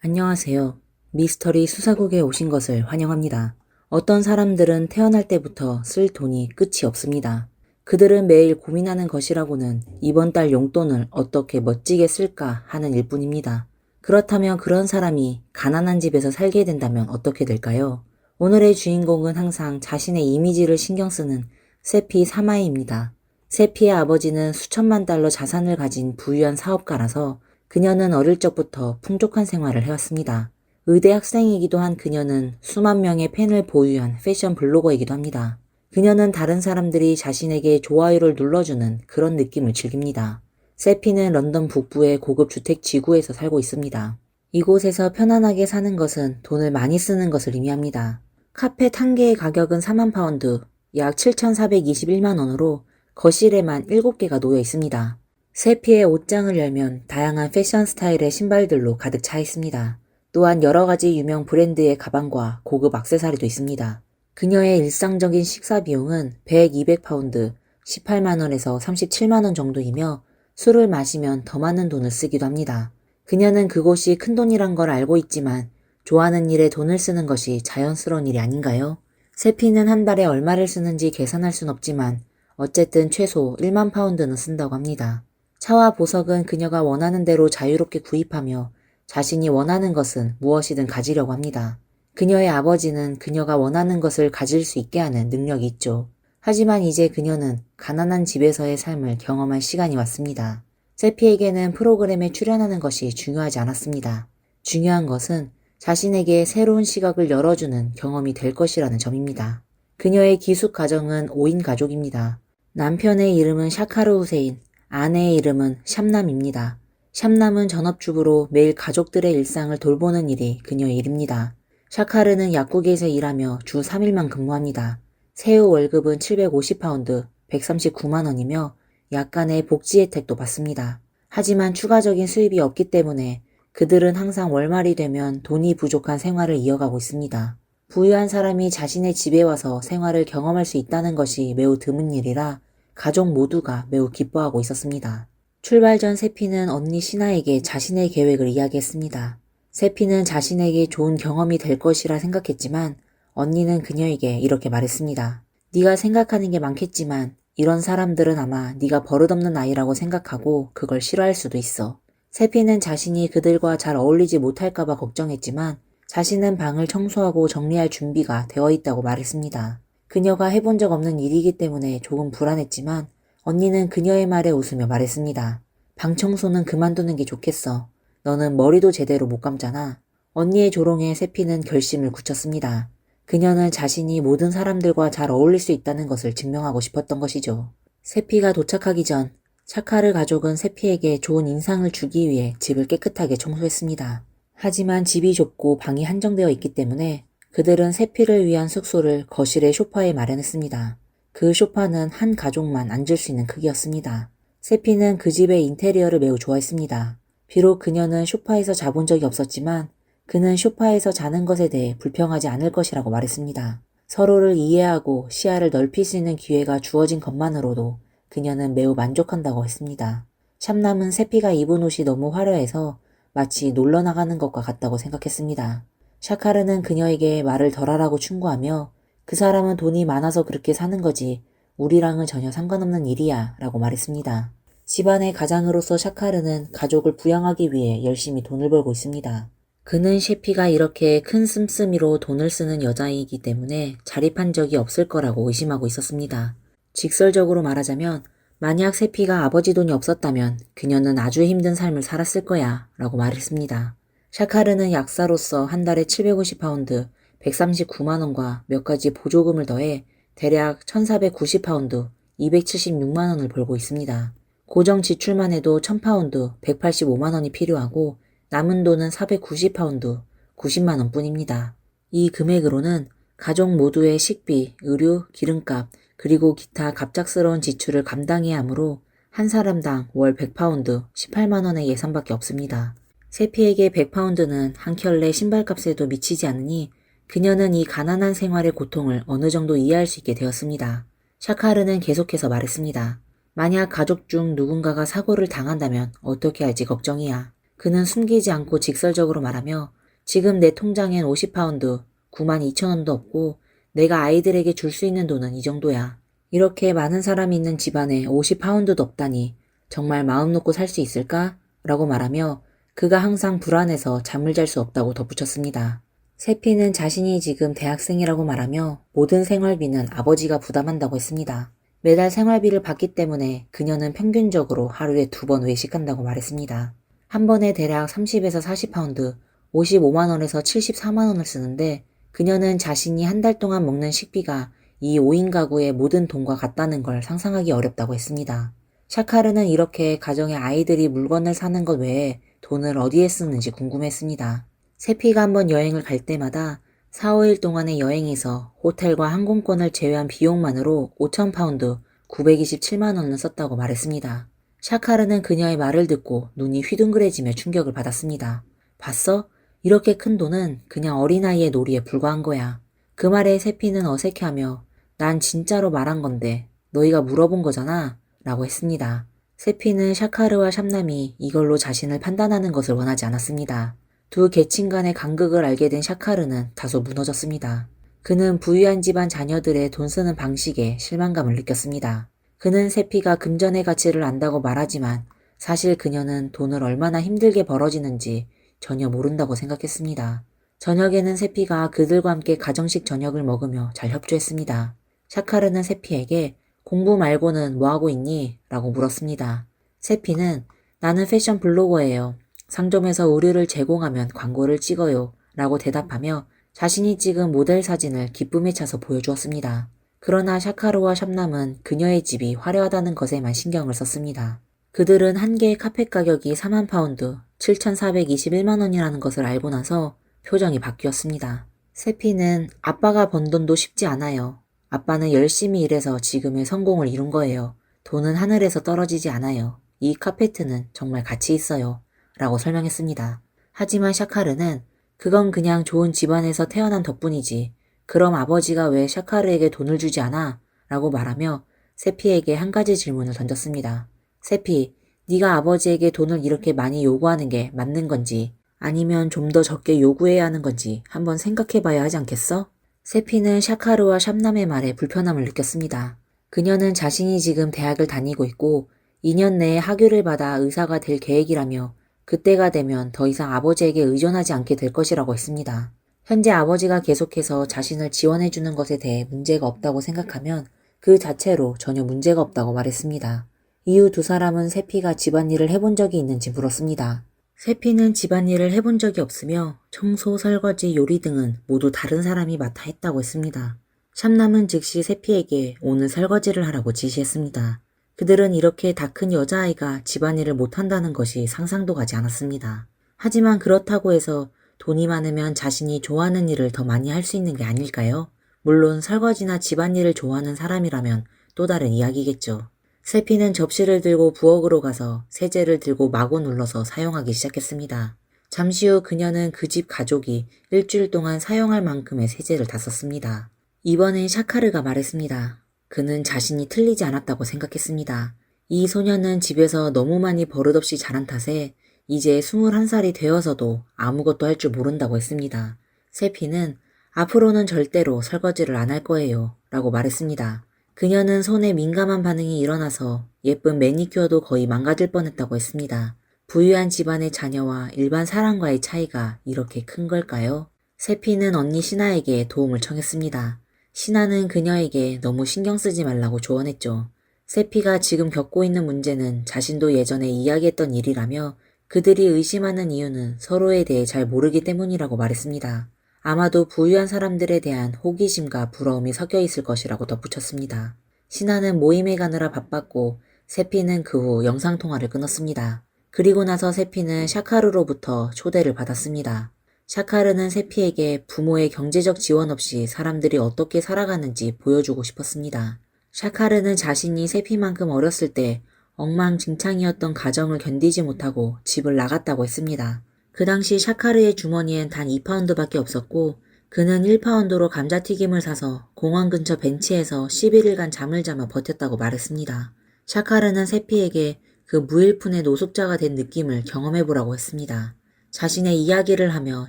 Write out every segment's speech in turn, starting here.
안녕하세요. 미스터리 수사국에 오신 것을 환영합니다. 어떤 사람들은 태어날 때부터 쓸 돈이 끝이 없습니다. 그들은 매일 고민하는 것이라고는 이번 달 용돈을 어떻게 멋지게 쓸까 하는 일뿐입니다. 그렇다면 그런 사람이 가난한 집에서 살게 된다면 어떻게 될까요? 오늘의 주인공은 항상 자신의 이미지를 신경 쓰는 세피 사마이입니다. 세피의 아버지는 수천만 달러 자산을 가진 부유한 사업가라서 그녀는 어릴 적부터 풍족한 생활을 해왔습니다. 의대 학생이기도 한 그녀는 수만 명의 팬을 보유한 패션 블로거이기도 합니다. 그녀는 다른 사람들이 자신에게 좋아요를 눌러주는 그런 느낌을 즐깁니다. 세피는 런던 북부의 고급 주택 지구에서 살고 있습니다. 이곳에서 편안하게 사는 것은 돈을 많이 쓰는 것을 의미합니다. 카펫 한 개의 가격은 4만 파운드, 약 7,421만 원으로 거실에만 7개가 놓여 있습니다. 세피의 옷장을 열면 다양한 패션 스타일의 신발들로 가득 차 있습니다. 또한 여러 가지 유명 브랜드의 가방과 고급 액세서리도 있습니다. 그녀의 일상적인 식사 비용은 100, 200파운드, 18만원에서 37만원 정도이며 술을 마시면 더 많은 돈을 쓰기도 합니다. 그녀는 그곳이 큰돈이란 걸 알고 있지만 좋아하는 일에 돈을 쓰는 것이 자연스러운 일이 아닌가요? 세피는 한 달에 얼마를 쓰는지 계산할 순 없지만 어쨌든 최소 1만 파운드는 쓴다고 합니다. 차와 보석은 그녀가 원하는 대로 자유롭게 구입하며 자신이 원하는 것은 무엇이든 가지려고 합니다. 그녀의 아버지는 그녀가 원하는 것을 가질 수 있게 하는 능력이 있죠. 하지만 이제 그녀는 가난한 집에서의 삶을 경험할 시간이 왔습니다. 세피에게는 프로그램에 출연하는 것이 중요하지 않았습니다. 중요한 것은 자신에게 새로운 시각을 열어주는 경험이 될 것이라는 점입니다. 그녀의 기숙 가정은 5인 가족입니다. 남편의 이름은 샤카르 후세인, 아내의 이름은 샴남입니다. 샴남은 전업주부로 매일 가족들의 일상을 돌보는 일이 그녀의 일입니다. 샤카르는 약국에서 일하며 주 3일만 근무합니다. 세후 월급은 750파운드, 139만 원이며 약간의 복지 혜택도 받습니다. 하지만 추가적인 수입이 없기 때문에 그들은 항상 월말이 되면 돈이 부족한 생활을 이어가고 있습니다. 부유한 사람이 자신의 집에 와서 생활을 경험할 수 있다는 것이 매우 드문 일이라 가족 모두가 매우 기뻐하고 있었습니다. 출발 전 세피는 언니 시나에게 자신의 계획을 이야기했습니다. 세피는 자신에게 좋은 경험이 될 것이라 생각했지만 언니는 그녀에게 이렇게 말했습니다. 네가 생각하는 게 많겠지만 이런 사람들은 아마 네가 버릇없는 아이라고 생각하고 그걸 싫어할 수도 있어. 세피는 자신이 그들과 잘 어울리지 못할까봐 걱정했지만 자신은 방을 청소하고 정리할 준비가 되어 있다고 말했습니다. 그녀가 해본 적 없는 일이기 때문에 조금 불안했지만 언니는 그녀의 말에 웃으며 말했습니다. 방 청소는 그만두는 게 좋겠어. 너는 머리도 제대로 못 감잖아. 언니의 조롱에 세피는 결심을 굳혔습니다. 그녀는 자신이 모든 사람들과 잘 어울릴 수 있다는 것을 증명하고 싶었던 것이죠. 세피가 도착하기 전 샤카르 가족은 세피에게 좋은 인상을 주기 위해 집을 깨끗하게 청소했습니다. 하지만 집이 좁고 방이 한정되어 있기 때문에 그들은 세피를 위한 숙소를 거실의 소파에 마련했습니다. 그 소파는 한 가족만 앉을 수 있는 크기였습니다. 세피는 그 집의 인테리어를 매우 좋아했습니다. 비록 그녀는 소파에서 자본 적이 없었지만 그는 소파에서 자는 것에 대해 불평하지 않을 것이라고 말했습니다. 서로를 이해하고 시야를 넓힐 수 있는 기회가 주어진 것만으로도 그녀는 매우 만족한다고 했습니다. 샴남은 세피가 입은 옷이 너무 화려해서 마치 놀러 나가는 것과 같다고 생각했습니다. 샤카르는 그녀에게 말을 덜하라고 충고하며 그 사람은 돈이 많아서 그렇게 사는 거지 우리랑은 전혀 상관없는 일이야 라고 말했습니다. 집안의 가장으로서 샤카르는 가족을 부양하기 위해 열심히 돈을 벌고 있습니다. 그는 셰피가 이렇게 큰 씀씀이로 돈을 쓰는 여자이기 때문에 자립한 적이 없을 거라고 의심하고 있었습니다. 직설적으로 말하자면 만약 세피가 아버지 돈이 없었다면 그녀는 아주 힘든 삶을 살았을 거야 라고 말했습니다. 샤카르는 약사로서 한 달에 750파운드, 139만 원과 몇 가지 보조금을 더해 대략 1490파운드, 276만 원을 벌고 있습니다. 고정 지출만 해도 1000파운드, 185만 원이 필요하고 남은 돈은 490파운드, 90만 원 뿐입니다. 이 금액으로는 가족 모두의 식비, 의류, 기름값, 그리고 기타 갑작스러운 지출을 감당해야 하므로 한 사람당 월 100파운드, 18만 원의 예산밖에 없습니다. 세피에게 100파운드는 한 켤레 신발값에도 미치지 않으니 그녀는 이 가난한 생활의 고통을 어느 정도 이해할 수 있게 되었습니다. 샤카르는 계속해서 말했습니다. 만약 가족 중 누군가가 사고를 당한다면 어떻게 할지 걱정이야. 그는 숨기지 않고 직설적으로 말하며 지금 내 통장엔 50파운드, 92,000원도 없고 내가 아이들에게 줄 수 있는 돈은 이 정도야. 이렇게 많은 사람이 있는 집안에 50파운드도 없다니 정말 마음 놓고 살 수 있을까? 라고 말하며 그가 항상 불안해서 잠을 잘 수 없다고 덧붙였습니다. 세피는 자신이 지금 대학생이라고 말하며 모든 생활비는 아버지가 부담한다고 했습니다. 매달 생활비를 받기 때문에 그녀는 평균적으로 하루에 2번 외식한다고 말했습니다. 한 번에 대략 30에서 40파운드, 55만원에서 74만원을 쓰는데 그녀는 자신이 한 달 동안 먹는 식비가 이 5인 가구의 모든 돈과 같다는 걸 상상하기 어렵다고 했습니다. 샤카르는 이렇게 가정의 아이들이 물건을 사는 것 외에 돈을 어디에 쓰는지 궁금했습니다. 세피가 한번 여행을 갈 때마다 4, 5일 동안의 여행에서 호텔과 항공권을 제외한 비용만으로 5,000파운드, 927만 원을 썼다고 말했습니다. 샤카르는 그녀의 말을 듣고 눈이 휘둥그레지며 충격을 받았습니다. 봤어? 이렇게 큰 돈은 그냥 어린아이의 놀이에 불과한 거야. 그 말에 세피는 어색해하며 난 진짜로 말한 건데 너희가 물어본 거잖아 라고 했습니다. 세피는 샤카르와 샴남이 이걸로 자신을 판단하는 것을 원하지 않았습니다. 두 계층 간의 간극을 알게 된 샤카르는 다소 무너졌습니다. 그는 부유한 집안 자녀들의 돈 쓰는 방식에 실망감을 느꼈습니다. 그는 세피가 금전의 가치를 안다고 말하지만 사실 그녀는 돈을 얼마나 힘들게 벌어지는지 전혀 모른다고 생각했습니다. 저녁에는 세피가 그들과 함께 가정식 저녁을 먹으며 잘 협조했습니다. 샤카르는 세피에게 공부 말고는 뭐 하고 있니? 라고 물었습니다. 세피는 나는 패션 블로거예요. 상점에서 의류를 제공하면 광고를 찍어요. 라고 대답하며 자신이 찍은 모델 사진을 기쁨에 차서 보여주었습니다. 그러나 샤카르와 샴남은 그녀의 집이 화려하다는 것에만 신경을 썼습니다. 그들은 한 개의 카펫 가격이 4만 파운드, 7,421만 원이라는 것을 알고 나서 표정이 바뀌었습니다. 세피는 아빠가 번 돈도 쉽지 않아요. 아빠는 열심히 일해서 지금의 성공을 이룬 거예요. 돈은 하늘에서 떨어지지 않아요. 이 카페트는 정말 가치 있어요. 라고 설명했습니다. 하지만 샤카르는 그건 그냥 좋은 집안에서 태어난 덕분이지. 그럼 아버지가 왜 샤카르에게 돈을 주지 않아? 라고 말하며 세피에게 한 가지 질문을 던졌습니다. 세피, 네가 아버지에게 돈을 이렇게 많이 요구하는 게 맞는 건지 아니면 좀 더 적게 요구해야 하는 건지 한번 생각해 봐야 하지 않겠어? 세피는 샤카르와 샴남의 말에 불편함을 느꼈습니다. 그녀는 자신이 지금 대학을 다니고 있고 2년 내에 학위를 받아 의사가 될 계획이라며 그때가 되면 더 이상 아버지에게 의존하지 않게 될 것이라고 했습니다. 현재 아버지가 계속해서 자신을 지원해주는 것에 대해 문제가 없다고 생각하면 그 자체로 전혀 문제가 없다고 말했습니다. 이후 두 사람은 세피가 집안일을 해본 적이 있는지 물었습니다. 세피는 집안일을 해본 적이 없으며 청소, 설거지, 요리 등은 모두 다른 사람이 맡아 했다고 했습니다. 샴남은 즉시 세피에게 오늘 설거지를 하라고 지시했습니다. 그들은 이렇게 다 큰 여자아이가 집안일을 못한다는 것이 상상도 가지 않았습니다. 하지만 그렇다고 해서 돈이 많으면 자신이 좋아하는 일을 더 많이 할 수 있는 게 아닐까요? 물론 설거지나 집안일을 좋아하는 사람이라면 또 다른 이야기겠죠. 세피는 접시를 들고 부엌으로 가서 세제를 들고 마구 눌러서 사용하기 시작했습니다. 잠시 후 그녀는 그 집 가족이 일주일 동안 사용할 만큼의 세제를 다 썼습니다. 이번엔 샤카르가 말했습니다. 그는 자신이 틀리지 않았다고 생각했습니다. 이 소녀는 집에서 너무 많이 버릇없이 자란 탓에 이제 21살이 되어서도 아무것도 할 줄 모른다고 했습니다. 세피는 앞으로는 절대로 설거지를 안 할 거예요. 라고 말했습니다. 그녀는 손에 민감한 반응이 일어나서 예쁜 매니큐어도 거의 망가질 뻔했다고 했습니다. 부유한 집안의 자녀와 일반 사람과의 차이가 이렇게 큰 걸까요? 세피는 언니 시나에게 도움을 청했습니다. 시나는 그녀에게 너무 신경 쓰지 말라고 조언했죠. 세피가 지금 겪고 있는 문제는 자신도 예전에 이야기했던 일이라며 그들이 의심하는 이유는 서로에 대해 잘 모르기 때문이라고 말했습니다. 아마도 부유한 사람들에 대한 호기심과 부러움이 섞여 있을 것이라고 덧붙였습니다. 시나는 모임에 가느라 바빴고 세피는 그 후 영상통화를 끊었습니다. 그리고 나서 세피는 샤카르로부터 초대를 받았습니다. 샤카르는 세피에게 부모의 경제적 지원 없이 사람들이 어떻게 살아가는지 보여주고 싶었습니다. 샤카르는 자신이 세피만큼 어렸을 때 엉망진창이었던 가정을 견디지 못하고 집을 나갔다고 했습니다. 그 당시 샤카르의 주머니엔 단 2파운드밖에 없었고 그는 1파운드로 감자튀김을 사서 공원 근처 벤치에서 11일간 잠을 자며 버텼다고 말했습니다. 샤카르는 세피에게 그 무일푼의 노숙자가 된 느낌을 경험해보라고 했습니다. 자신의 이야기를 하며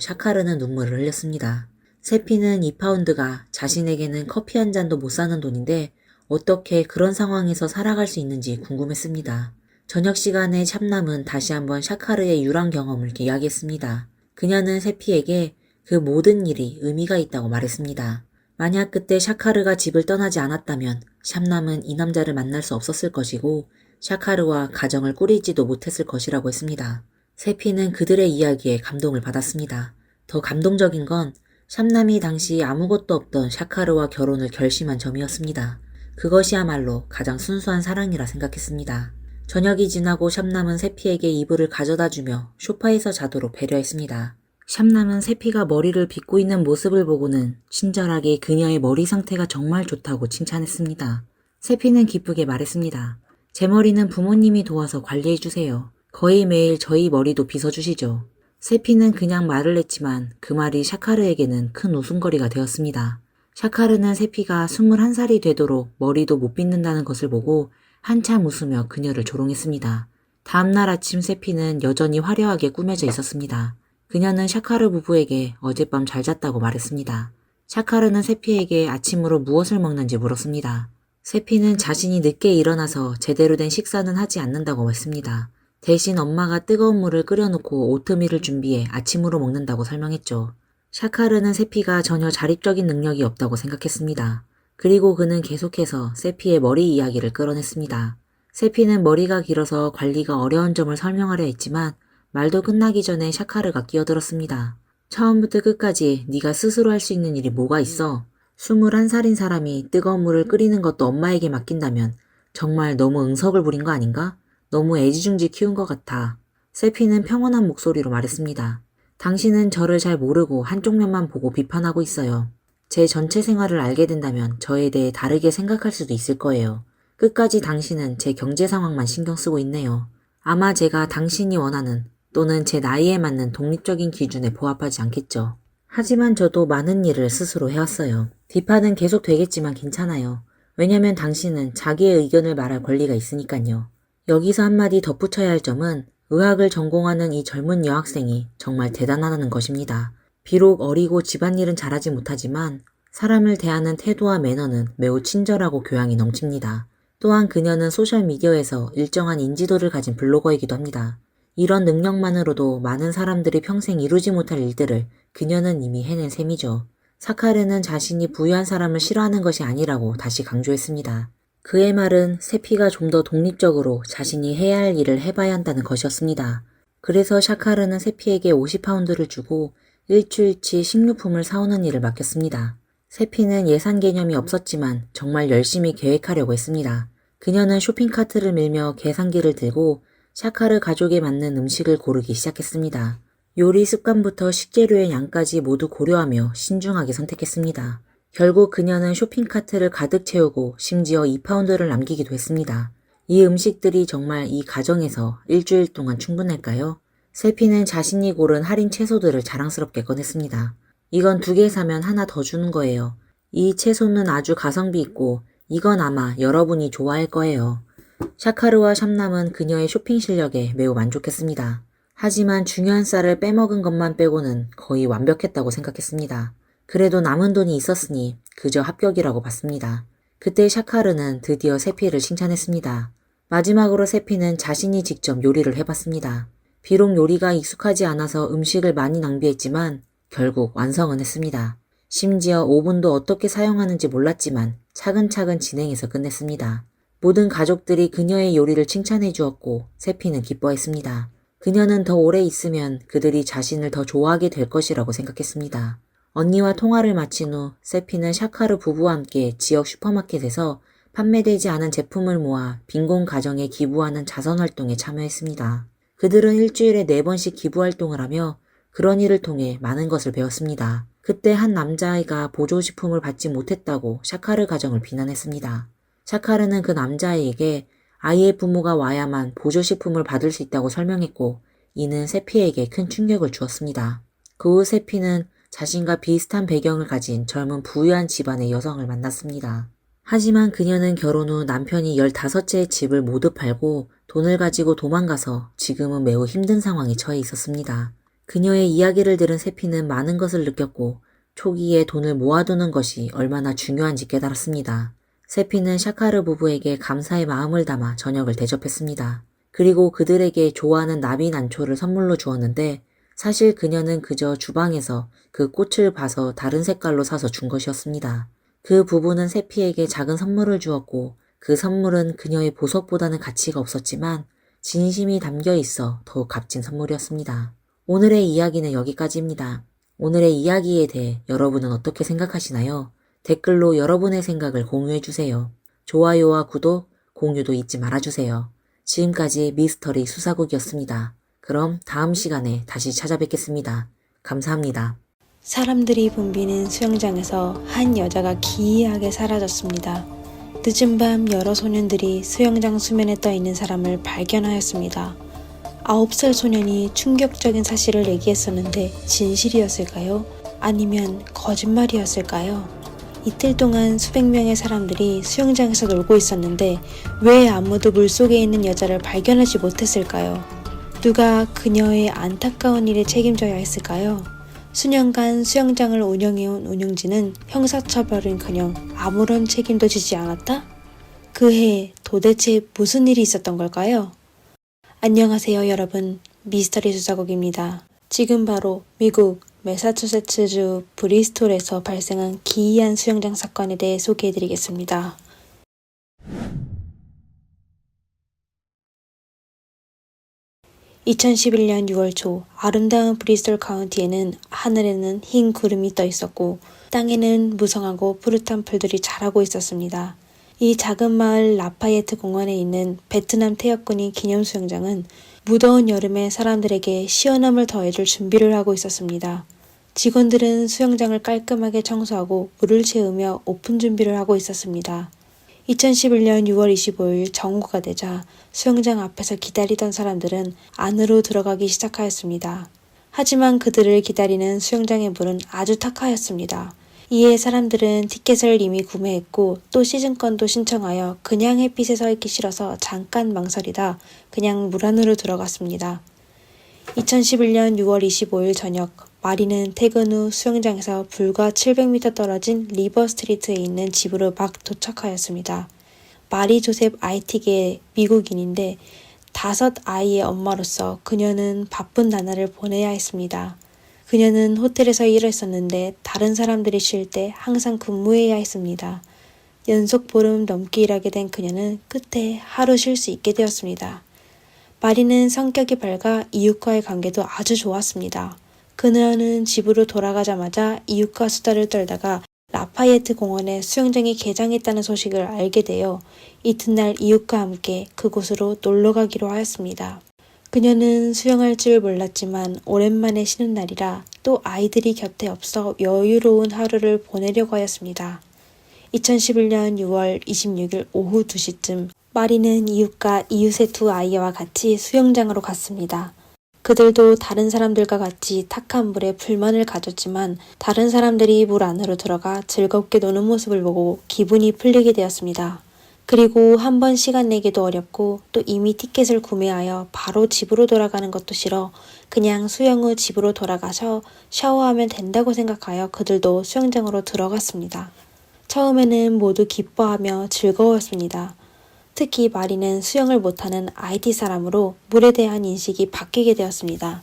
샤카르는 눈물을 흘렸습니다. 세피는 2파운드가 자신에게는 커피 한 잔도 못 사는 돈인데 어떻게 그런 상황에서 살아갈 수 있는지 궁금했습니다. 저녁 시간에 샵남은 다시 한번 샤카르의 유랑 경험을 이야기했습니다. 그녀는 세피에게 그 모든 일이 의미가 있다고 말했습니다. 만약 그때 샤카르가 집을 떠나지 않았다면 샵남은 이 남자를 만날 수 없었을 것이고 샤카르와 가정을 꾸리지도 못했을 것이라고 했습니다. 세피는 그들의 이야기에 감동을 받았습니다. 더 감동적인 건 샵남이 당시 아무것도 없던 샤카르와 결혼을 결심한 점이었습니다. 그것이야말로 가장 순수한 사랑이라 생각했습니다. 저녁이 지나고 샵남은 세피에게 이불을 가져다주며 소파에서 자도록 배려했습니다. 샵남은 세피가 머리를 빗고 있는 모습을 보고는 친절하게 그녀의 머리 상태가 정말 좋다고 칭찬했습니다. 세피는 기쁘게 말했습니다. 제 머리는 부모님이 도와서 관리해주세요. 거의 매일 저희 머리도 빗어주시죠. 세피는 그냥 말을 했지만 그 말이 샤카르에게는 큰 웃음거리가 되었습니다. 샤카르는 세피가 21살이 되도록 머리도 못 빗는다는 것을 보고 한참 웃으며 그녀를 조롱했습니다. 다음날 아침 세피는 여전히 화려하게 꾸며져 있었습니다. 그녀는 샤카르 부부에게 어젯밤 잘 잤다고 말했습니다. 샤카르는 세피에게 아침으로 무엇을 먹는지 물었습니다. 세피는 자신이 늦게 일어나서 제대로 된 식사는 하지 않는다고 했습니다. 대신 엄마가 뜨거운 물을 끓여놓고 오트밀을 준비해 아침으로 먹는다고 설명했죠. 샤카르는 세피가 전혀 자립적인 능력이 없다고 생각했습니다. 그리고 그는 계속해서 세피의 머리 이야기를 끌어냈습니다. 세피는 머리가 길어서 관리가 어려운 점을 설명하려 했지만 말도 끝나기 전에 샤카르가 끼어들었습니다. 처음부터 끝까지 네가 스스로 할 수 있는 일이 뭐가 있어? 21살인 사람이 뜨거운 물을 끓이는 것도 엄마에게 맡긴다면 정말 너무 응석을 부린 거 아닌가? 너무 애지중지 키운 것 같아. 세피는 평온한 목소리로 말했습니다. 당신은 저를 잘 모르고 한쪽 면만 보고 비판하고 있어요. 제 전체 생활을 알게 된다면 저에 대해 다르게 생각할 수도 있을 거예요. 끝까지 당신은 제 경제 상황만 신경 쓰고 있네요. 아마 제가 당신이 원하는 또는 제 나이에 맞는 독립적인 기준에 부합하지 않겠죠. 하지만 저도 많은 일을 스스로 해왔어요. 비판은 계속 되겠지만 괜찮아요. 왜냐면 당신은 자기의 의견을 말할 권리가 있으니까요. 여기서 한마디 덧붙여야 할 점은 의학을 전공하는 이 젊은 여학생이 정말 대단하다는 것입니다. 비록 어리고 집안일은 잘하지 못하지만 사람을 대하는 태도와 매너는 매우 친절하고 교양이 넘칩니다. 또한 그녀는 소셜미디어에서 일정한 인지도를 가진 블로거이기도 합니다. 이런 능력만으로도 많은 사람들이 평생 이루지 못할 일들을 그녀는 이미 해낸 셈이죠. 사카르는 자신이 부유한 사람을 싫어하는 것이 아니라고 다시 강조했습니다. 그의 말은 세피가 좀 더 독립적으로 자신이 해야 할 일을 해봐야 한다는 것이었습니다. 그래서 샤카르는 세피에게 50파운드를 주고 일주일치 식료품을 사오는 일을 맡겼습니다. 세피는 예산 개념이 없었지만 정말 열심히 계획하려고 했습니다. 그녀는 쇼핑카트를 밀며 계산기를 들고 샤카르 가족에 맞는 음식을 고르기 시작했습니다. 요리 습관부터 식재료의 양까지 모두 고려하며 신중하게 선택했습니다. 결국 그녀는 쇼핑카트를 가득 채우고 심지어 2파운드를 남기기도 했습니다. 이 음식들이 정말 이 가정에서 일주일 동안 충분할까요? 세피는 자신이 고른 할인 채소들을 자랑스럽게 꺼냈습니다. 이건 2개 사면 하나 더 주는 거예요. 이 채소는 아주 가성비 있고 이건 아마 여러분이 좋아할 거예요. 샤카르와 샵남은 그녀의 쇼핑 실력에 매우 만족했습니다. 하지만 중요한 쌀을 빼먹은 것만 빼고는 거의 완벽했다고 생각했습니다. 그래도 남은 돈이 있었으니 그저 합격이라고 봤습니다. 그때 샤카르는 드디어 세피를 칭찬했습니다. 마지막으로 세피는 자신이 직접 요리를 해봤습니다. 비록 요리가 익숙하지 않아서 음식을 많이 낭비했지만 결국 완성은 했습니다. 심지어 오븐도 어떻게 사용하는지 몰랐지만 차근차근 진행해서 끝냈습니다. 모든 가족들이 그녀의 요리를 칭찬해 주었고 세피는 기뻐했습니다. 그녀는 더 오래 있으면 그들이 자신을 더 좋아하게 될 것이라고 생각했습니다. 언니와 통화를 마친 후 세피는 샤카르 부부와 함께 지역 슈퍼마켓에서 판매되지 않은 제품을 모아 빈곤 가정에 기부하는 자선활동에 참여했습니다. 그들은 일주일에 4번씩 기부활동을 하며 그런 일을 통해 많은 것을 배웠습니다. 그때 한 남자아이가 보조식품을 받지 못했다고 샤카르 가정을 비난했습니다. 샤카르는 그 남자아이에게 아이의 부모가 와야만 보조식품을 받을 수 있다고 설명했고 이는 세피에게 큰 충격을 주었습니다. 그 후 세피는 자신과 비슷한 배경을 가진 젊은 부유한 집안의 여성을 만났습니다. 하지만 그녀는 결혼 후 남편이 15채의 집을 모두 팔고 돈을 가지고 도망가서 지금은 매우 힘든 상황에 처해 있었습니다. 그녀의 이야기를 들은 세피는 많은 것을 느꼈고 초기에 돈을 모아두는 것이 얼마나 중요한지 깨달았습니다. 세피는 샤카르 부부에게 감사의 마음을 담아 저녁을 대접했습니다. 그리고 그들에게 좋아하는 나비 난초를 선물로 주었는데 사실 그녀는 그저 주방에서 그 꽃을 봐서 다른 색깔로 사서 준 것이었습니다. 그 부부는 세피에게 작은 선물을 주었고 그 선물은 그녀의 보석보다는 가치가 없었지만 진심이 담겨 있어 더욱 값진 선물이었습니다. 오늘의 이야기는 여기까지입니다. 오늘의 이야기에 대해 여러분은 어떻게 생각하시나요? 댓글로 여러분의 생각을 공유해주세요. 좋아요와 구독, 공유도 잊지 말아주세요. 지금까지 미스터리 수사국이었습니다. 그럼 다음 시간에 다시 찾아뵙겠습니다. 감사합니다. 사람들이 붐비는 수영장에서 한 여자가 기이하게 사라졌습니다. 늦은 밤 여러 소년들이 수영장 수면에 떠 있는 사람을 발견하였습니다. 9살 소년이 충격적인 사실을 얘기했었는데 진실이었을까요? 아니면 거짓말이었을까요? 이틀 동안 수백 명의 사람들이 수영장에서 놀고 있었는데 왜 아무도 물속에 있는 여자를 발견하지 못했을까요? 누가 그녀의 안타까운 일에 책임져야 했을까요? 수년간 수영장을 운영해온 운영진은 형사처벌은커녕 아무런 책임도 지지 않았다? 그 해 도대체 무슨 일이 있었던 걸까요? 안녕하세요 여러분, 미스터리 수사국입니다. 지금 바로 미국 매사추세츠주 브리스톨에서 발생한 기이한 수영장 사건에 대해 소개해드리겠습니다. 2011년 6월 초 아름다운 브리스톨 카운티에는 하늘에는 흰 구름이 떠 있었고 땅에는 무성하고 푸릇한 풀들이 자라고 있었습니다. 이 작은 마을 라파예트 공원에 있는 베트남 태역군이 기념 수영장은 무더운 여름에 사람들에게 시원함을 더해줄 준비를 하고 있었습니다. 직원들은 수영장을 깔끔하게 청소하고 물을 채우며 오픈 준비를 하고 있었습니다. 2011년 6월 25일 정오가 되자 수영장 앞에서 기다리던 사람들은 안으로 들어가기 시작하였습니다. 하지만 그들을 기다리는 수영장의 물은 아주 탁하였습니다. 이에 사람들은 티켓을 이미 구매했고 또 시즌권도 신청하여 그냥 햇빛에 서 있기 싫어서 잠깐 망설이다 그냥 물 안으로 들어갔습니다. 2011년 6월 25일 저녁 마리는 퇴근 후 수영장에서 불과 700m 떨어진 리버 스트리트에 있는 집으로 막 도착하였습니다. 마리 조셉 아이티게 미국인인데 5 아이의 엄마로서 그녀는 바쁜 나날을 보내야 했습니다. 그녀는 호텔에서 일을 했었는데 다른 사람들이 쉴 때 항상 근무해야 했습니다. 연속 보름 넘게 일하게 된 그녀는 끝에 하루 쉴 수 있게 되었습니다. 마리는 성격이 밝아 이웃과의 관계도 아주 좋았습니다. 그녀는 집으로 돌아가자마자 이웃과 수다를 떨다가 라파예트 공원에 수영장이 개장했다는 소식을 알게 되어 이튿날 이웃과 함께 그곳으로 놀러 가기로 하였습니다. 그녀는 수영할 줄 몰랐지만 오랜만에 쉬는 날이라 또 아이들이 곁에 없어 여유로운 하루를 보내려고 하였습니다. 2011년 6월 26일 오후 2시쯤 마리는 이웃과 이웃의 2 아이와 같이 수영장으로 갔습니다. 그들도 다른 사람들과 같이 탁한 물에 불만을 가졌지만 다른 사람들이 물 안으로 들어가 즐겁게 노는 모습을 보고 기분이 풀리게 되었습니다. 그리고 한 번 시간 내기도 어렵고 또 이미 티켓을 구매하여 바로 집으로 돌아가는 것도 싫어 그냥 수영 후 집으로 돌아가서 샤워하면 된다고 생각하여 그들도 수영장으로 들어갔습니다. 처음에는 모두 기뻐하며 즐거웠습니다. 특히 마리는 수영을 못하는 IT 사람으로 물에 대한 인식이 바뀌게 되었습니다.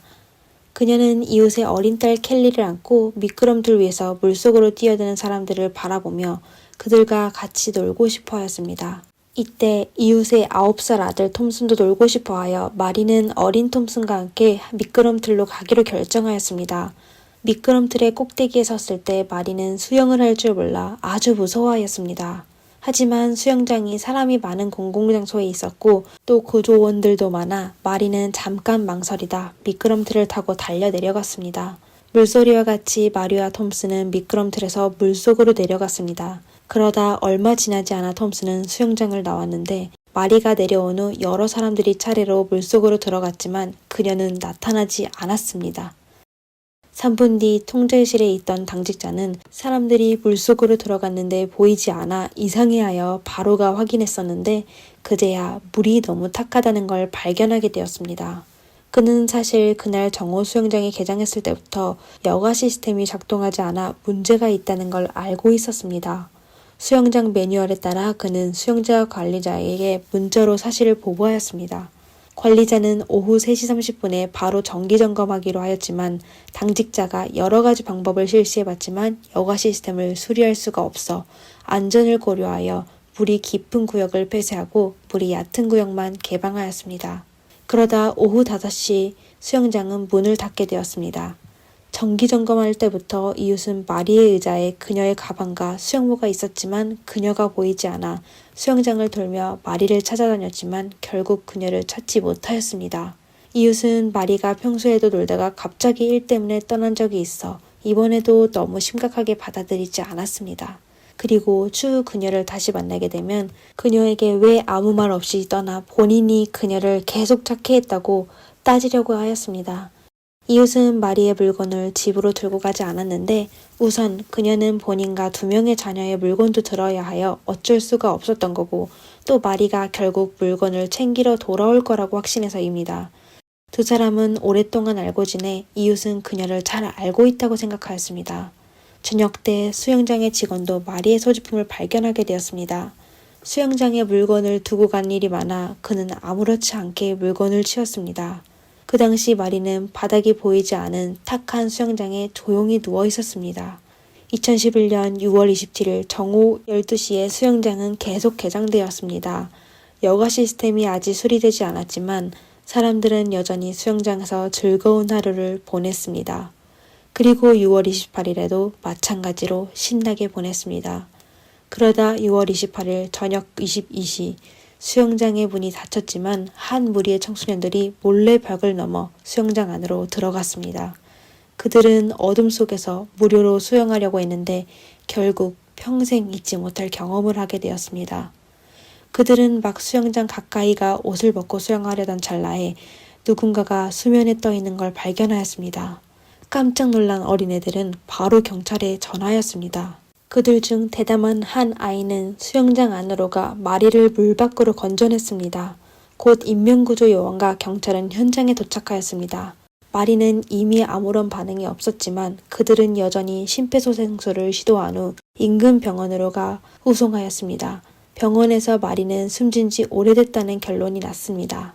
그녀는 이웃의 어린 딸 켈리를 안고 미끄럼틀 위에서 물속으로 뛰어드는 사람들을 바라보며 그들과 같이 놀고 싶어 하였습니다. 이때 이웃의 9살 아들 톰슨도 놀고 싶어 하여 마리는 어린 톰슨과 함께 미끄럼틀로 가기로 결정하였습니다. 미끄럼틀의 꼭대기에 섰을 때 마리는 수영을 할 줄 몰라 아주 무서워하였습니다. 하지만 수영장이 사람이 많은 공공장소에 있었고 또 구조원들도 많아 마리는 잠깐 망설이다 미끄럼틀을 타고 달려 내려갔습니다. 물소리와 같이 마리와 톰슨은 미끄럼틀에서 물속으로 내려갔습니다. 그러다 얼마 지나지 않아 톰슨은 수영장을 나왔는데 마리가 내려온 후 여러 사람들이 차례로 물속으로 들어갔지만 그녀는 나타나지 않았습니다. 3분 뒤 통제실에 있던 당직자는 사람들이 물속으로 들어갔는데 보이지 않아 이상해하여 바로가 확인했었는데 그제야 물이 너무 탁하다는 걸 발견하게 되었습니다. 그는 사실 그날 정오 수영장에 개장했을 때부터 여가 시스템이 작동하지 않아 문제가 있다는 걸 알고 있었습니다. 수영장 매뉴얼에 따라 그는 수영자 관리자에게 문자로 사실을 보고하였습니다. 관리자는 오후 3시 30분에 바로 정기 점검하기로 하였지만 당직자가 여러 가지 방법을 실시해봤지만 여가 시스템을 수리할 수가 없어 안전을 고려하여 물이 깊은 구역을 폐쇄하고 물이 얕은 구역만 개방하였습니다. 그러다 오후 5시 수영장은 문을 닫게 되었습니다. 정기 점검할 때부터 이웃은 마리의 의자에 그녀의 가방과 수영모가 있었지만 그녀가 보이지 않아 수영장을 돌며 마리를 찾아다녔지만 결국 그녀를 찾지 못하였습니다. 이웃은 마리가 평소에도 놀다가 갑자기 일 때문에 떠난 적이 있어 이번에도 너무 심각하게 받아들이지 않았습니다. 그리고 추후 그녀를 다시 만나게 되면 그녀에게 왜 아무 말 없이 떠나 본인이 그녀를 계속 찾게 했다고 따지려고 하였습니다. 이웃은 마리의 물건을 집으로 들고 가지 않았는데 우선 그녀는 본인과 2명의 자녀의 물건도 들어야 하여 어쩔 수가 없었던 거고 또 마리가 결국 물건을 챙기러 돌아올 거라고 확신해서입니다. 두 사람은 오랫동안 알고 지내 이웃은 그녀를 잘 알고 있다고 생각하였습니다. 저녁 때 수영장의 직원도 마리의 소지품을 발견하게 되었습니다. 수영장에 물건을 두고 간 일이 많아 그는 아무렇지 않게 물건을 치웠습니다. 그 당시 마리는 바닥이 보이지 않은 탁한 수영장에 조용히 누워 있었습니다. 2011년 6월 27일 정오 12시에 수영장은 계속 개장되었습니다. 여가 시스템이 아직 수리되지 않았지만 사람들은 여전히 수영장에서 즐거운 하루를 보냈습니다. 그리고 6월 28일에도 마찬가지로 신나게 보냈습니다. 그러다 6월 28일 저녁 22시 수영장의 문이 닫혔지만 한 무리의 청소년들이 몰래 벽을 넘어 수영장 안으로 들어갔습니다. 그들은 어둠 속에서 무료로 수영하려고 했는데 결국 평생 잊지 못할 경험을 하게 되었습니다. 그들은 막 수영장 가까이가 옷을 벗고 수영하려던 찰나에 누군가가 수면에 떠 있는 걸 발견하였습니다. 깜짝 놀란 어린애들은 바로 경찰에 전화하였습니다. 그들 중 대담한 한 아이는 수영장 안으로가 마리를 물 밖으로 건져냈습니다. 곧 인명구조 요원과 경찰은 현장에 도착하였습니다. 마리는 이미 아무런 반응이 없었지만 그들은 여전히 심폐소생술을 시도한 후 인근 병원으로 가 후송하였습니다. 병원에서 마리는 숨진 지 오래됐다는 결론이 났습니다.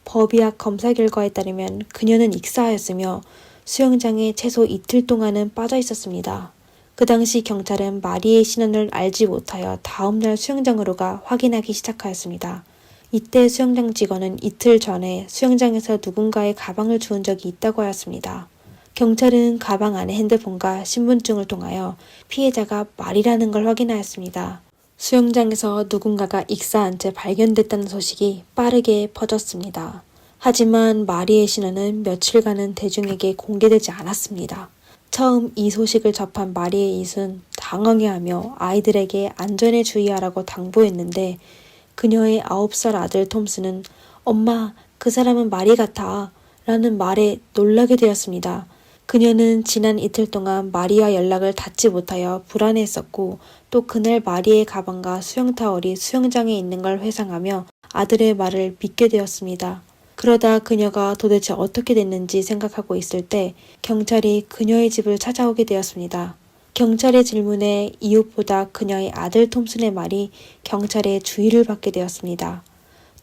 법의학 검사 결과에 따르면 그녀는 익사하였으며 수영장에 최소 이틀 동안은 빠져 있었습니다. 그 당시 경찰은 마리의 신원을 알지 못하여 다음날 수영장으로 가 확인하기 시작하였습니다. 이때 수영장 직원은 이틀 전에 수영장에서 누군가의 가방을 주운 적이 있다고 하였습니다. 경찰은 가방 안에 핸드폰과 신분증을 통하여 피해자가 마리라는 걸 확인하였습니다. 수영장에서 누군가가 익사한 채 발견됐다는 소식이 빠르게 퍼졌습니다. 하지만 마리의 신원은 며칠간은 대중에게 공개되지 않았습니다. 처음 이 소식을 접한 마리의 이웃은 당황해하며 아이들에게 안전에 주의하라고 당부했는데 그녀의 9살 아들 톰스는 엄마, 그 사람은 마리 같아 라는 말에 놀라게 되었습니다. 그녀는 지난 이틀 동안 마리와 연락을 닿지 못하여 불안해했었고 또 그날 마리의 가방과 수영타월이 수영장에 있는 걸 회상하며 아들의 말을 믿게 되었습니다. 그러다 그녀가 도대체 어떻게 됐는지 생각하고 있을 때 경찰이 그녀의 집을 찾아오게 되었습니다. 경찰의 질문에 이웃보다 그녀의 아들 톰슨의 말이 경찰의 주의를 받게 되었습니다.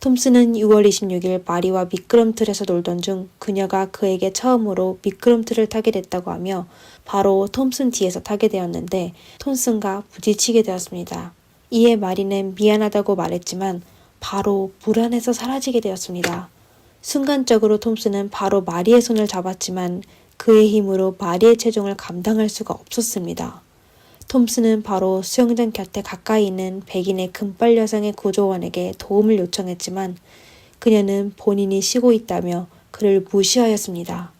톰슨은 6월 26일 마리와 미끄럼틀에서 놀던 중 그녀가 그에게 처음으로 미끄럼틀을 타게 됐다고 하며 바로 톰슨 뒤에서 타게 되었는데 톰슨과 부딪히게 되었습니다. 이에 마리는 미안하다고 말했지만 바로 물 안에서 사라지게 되었습니다. 순간적으로 톰슨은 바로 마리의 손을 잡았지만 그의 힘으로 마리의 체중을 감당할 수가 없었습니다. 톰슨은 바로 수영장 곁에 가까이 있는 백인의 금발 여성의 구조원에게 도움을 요청했지만 그녀는 본인이 쉬고 있다며 그를 무시하였습니다.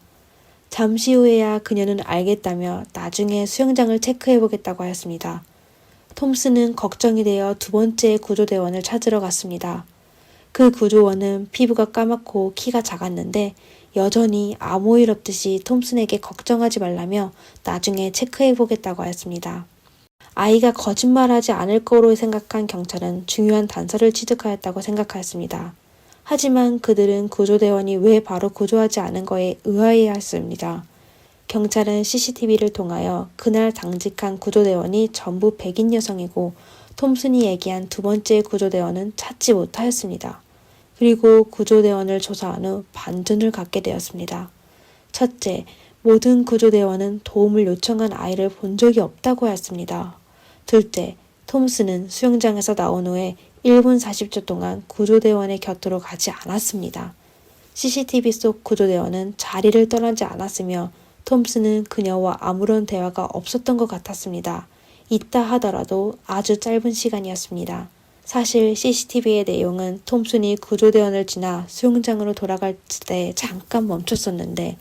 잠시 후에야 그녀는 알겠다며 나중에 수영장을 체크해보겠다고 하였습니다. 톰슨은 걱정이 되어 2번째 구조대원을 찾으러 갔습니다. 그 구조원은 피부가 까맣고 키가 작았는데 여전히 아무 일 없듯이 톰슨에게 걱정하지 말라며 나중에 체크해보겠다고 하였습니다. 아이가 거짓말하지 않을 거로 생각한 경찰은 중요한 단서를 취득하였다고 생각하였습니다. 하지만 그들은 구조대원이 왜 바로 구조하지 않은 거에 의아해하였습니다. 경찰은 CCTV를 통하여 그날 당직한 구조대원이 전부 백인 여성이고 톰슨이 얘기한 두 번째 구조대원은 찾지 못하였습니다. 그리고 구조대원을 조사한 후 반전을 갖게 되었습니다. 첫째, 모든 구조대원은 도움을 요청한 아이를 본 적이 없다고 하였습니다. 둘째, 톰슨은 수영장에서 나온 후에 1분 40초 동안 구조대원의 곁으로 가지 않았습니다. CCTV 속 구조대원은 자리를 떠나지 않았으며 톰슨은 그녀와 아무런 대화가 없었던 것 같았습니다. 있다 하더라도 아주 짧은 시간이었습니다. 사실 CCTV의 내용은 톰슨이 구조대원을 지나 수영장으로 돌아갈 때 잠깐 멈췄었는데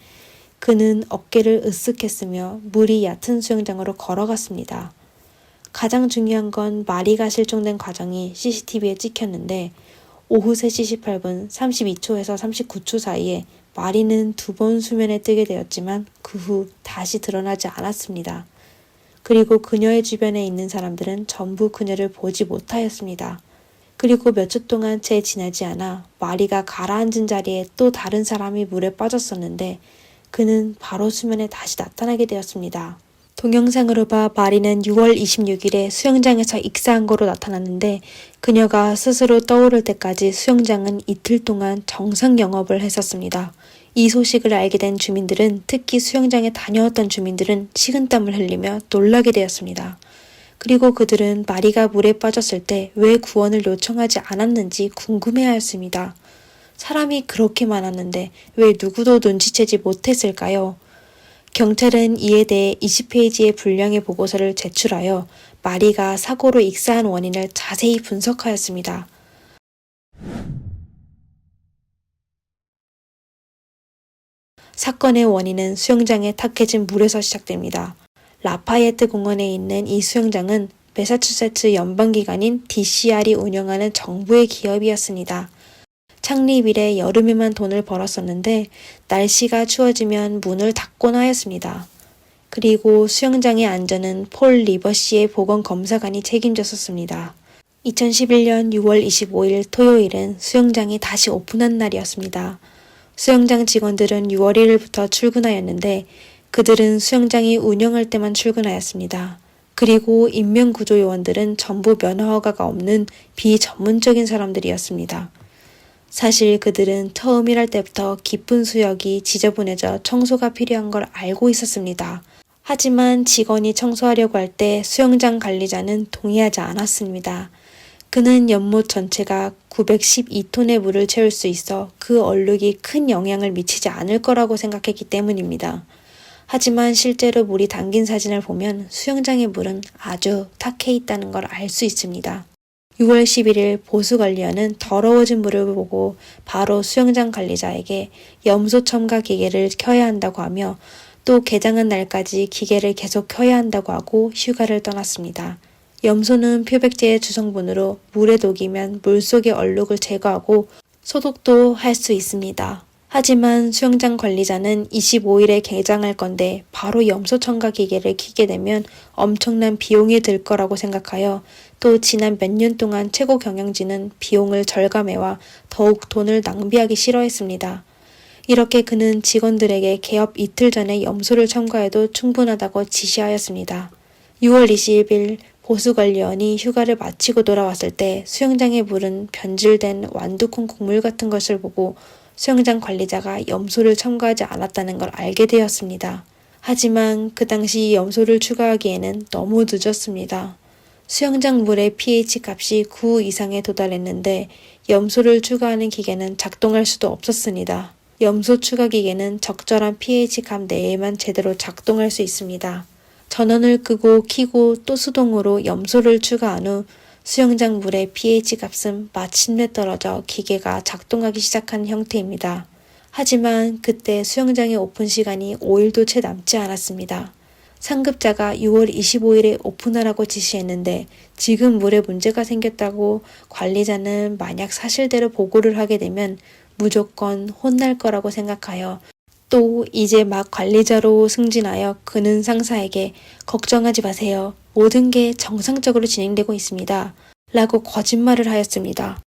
그는 어깨를 으쓱했으며 물이 얕은 수영장으로 걸어갔습니다. 가장 중요한 건 마리가 실종된 과정이 CCTV에 찍혔는데 오후 3시 18분 32초에서 39초 사이에 마리는 2번 수면에 뜨게 되었지만 그 후 다시 드러나지 않았습니다. 그리고 그녀의 주변에 있는 사람들은 전부 그녀를 보지 못하였습니다. 그리고 몇 초 동안 채 지나지 않아 마리가 가라앉은 자리에 또 다른 사람이 물에 빠졌었는데 그는 바로 수면에 다시 나타나게 되었습니다. 동영상으로 봐 마리는 6월 26일에 수영장에서 익사한 거로 나타났는데 그녀가 스스로 떠오를 때까지 수영장은 이틀 동안 정상 영업을 했었습니다. 이 소식을 알게 된 주민들은 특히 수영장에 다녀왔던 주민들은 식은땀을 흘리며 놀라게 되었습니다. 그리고 그들은 마리가 물에 빠졌을 때 왜 구원을 요청하지 않았는지 궁금해하였습니다. 사람이 그렇게 많았는데 왜 누구도 눈치채지 못했을까요? 경찰은 이에 대해 20페이지의 분량의 보고서를 제출하여 마리가 사고로 익사한 원인을 자세히 분석하였습니다. 사건의 원인은 수영장에 탁해진 물에서 시작됩니다. 라파예트 공원에 있는 이 수영장은 매사추세츠 연방기관인 DCR이 운영하는 정부의 기업이었습니다. 창립 이래 여름에만 돈을 벌었었는데 날씨가 추워지면 문을 닫곤 하였습니다. 그리고 수영장의 안전은 폴 리버시의 보건검사관이 책임졌었습니다. 2011년 6월 25일 토요일은 수영장이 다시 오픈한 날이었습니다. 수영장 직원들은 6월 1일부터 출근하였는데 그들은 수영장이 운영할 때만 출근하였습니다. 그리고 인명구조 요원들은 전부 면허허가가 없는 비전문적인 사람들이었습니다. 사실 그들은 처음 일할 때부터 깊은 수역이 지저분해져 청소가 필요한 걸 알고 있었습니다. 하지만 직원이 청소하려고 할 때 수영장 관리자는 동의하지 않았습니다. 그는 연못 전체가 912톤의 물을 채울 수 있어 그 얼룩이 큰 영향을 미치지 않을 거라고 생각했기 때문입니다. 하지만 실제로 물이 담긴 사진을 보면 수영장의 물은 아주 탁해 있다는 걸 알 수 있습니다. 6월 11일 보수관리원은 더러워진 물을 보고 바로 수영장 관리자에게 염소 첨가 기계를 켜야 한다고 하며 또 개장한 날까지 기계를 계속 켜야 한다고 하고 휴가를 떠났습니다. 염소는 표백제의 주성분으로 물에 녹이면 물속의 얼룩을 제거하고 소독도 할 수 있습니다. 하지만 수영장 관리자는 25일에 개장할 건데 바로 염소 첨가 기계를 켜게 되면 엄청난 비용이 들 거라고 생각하여 또 지난 몇 년 동안 최고 경영진은 비용을 절감해와 더욱 돈을 낭비하기 싫어했습니다. 이렇게 그는 직원들에게 개업 이틀 전에 염소를 첨가해도 충분하다고 지시하였습니다. 6월 20일 보수관리원이 휴가를 마치고 돌아왔을 때 수영장의 물은 변질된 완두콩 국물 같은 것을 보고 수영장 관리자가 염소를 첨가하지 않았다는 걸 알게 되었습니다. 하지만 그 당시 염소를 추가하기에는 너무 늦었습니다. 수영장 물의 pH 값이 9 이상에 도달했는데 염소를 추가하는 기계는 작동할 수도 없었습니다. 염소 추가 기계는 적절한 pH 값 내에만 제대로 작동할 수 있습니다. 전원을 끄고 켜고 또 수동으로 염소를 추가한 후 수영장 물의 pH 값은 마침내 떨어져 기계가 작동하기 시작한 형태입니다. 하지만 그때 수영장의 오픈 시간이 5일도 채 남지 않았습니다. 상급자가 6월 25일에 오픈하라고 지시했는데 지금 물에 문제가 생겼다고 관리자는 만약 사실대로 보고를 하게 되면 무조건 혼날 거라고 생각하여 또 이제 막 관리자로 승진하여 그는 상사에게 걱정하지 마세요. 모든 게 정상적으로 진행되고 있습니다. 라고 거짓말을 하였습니다.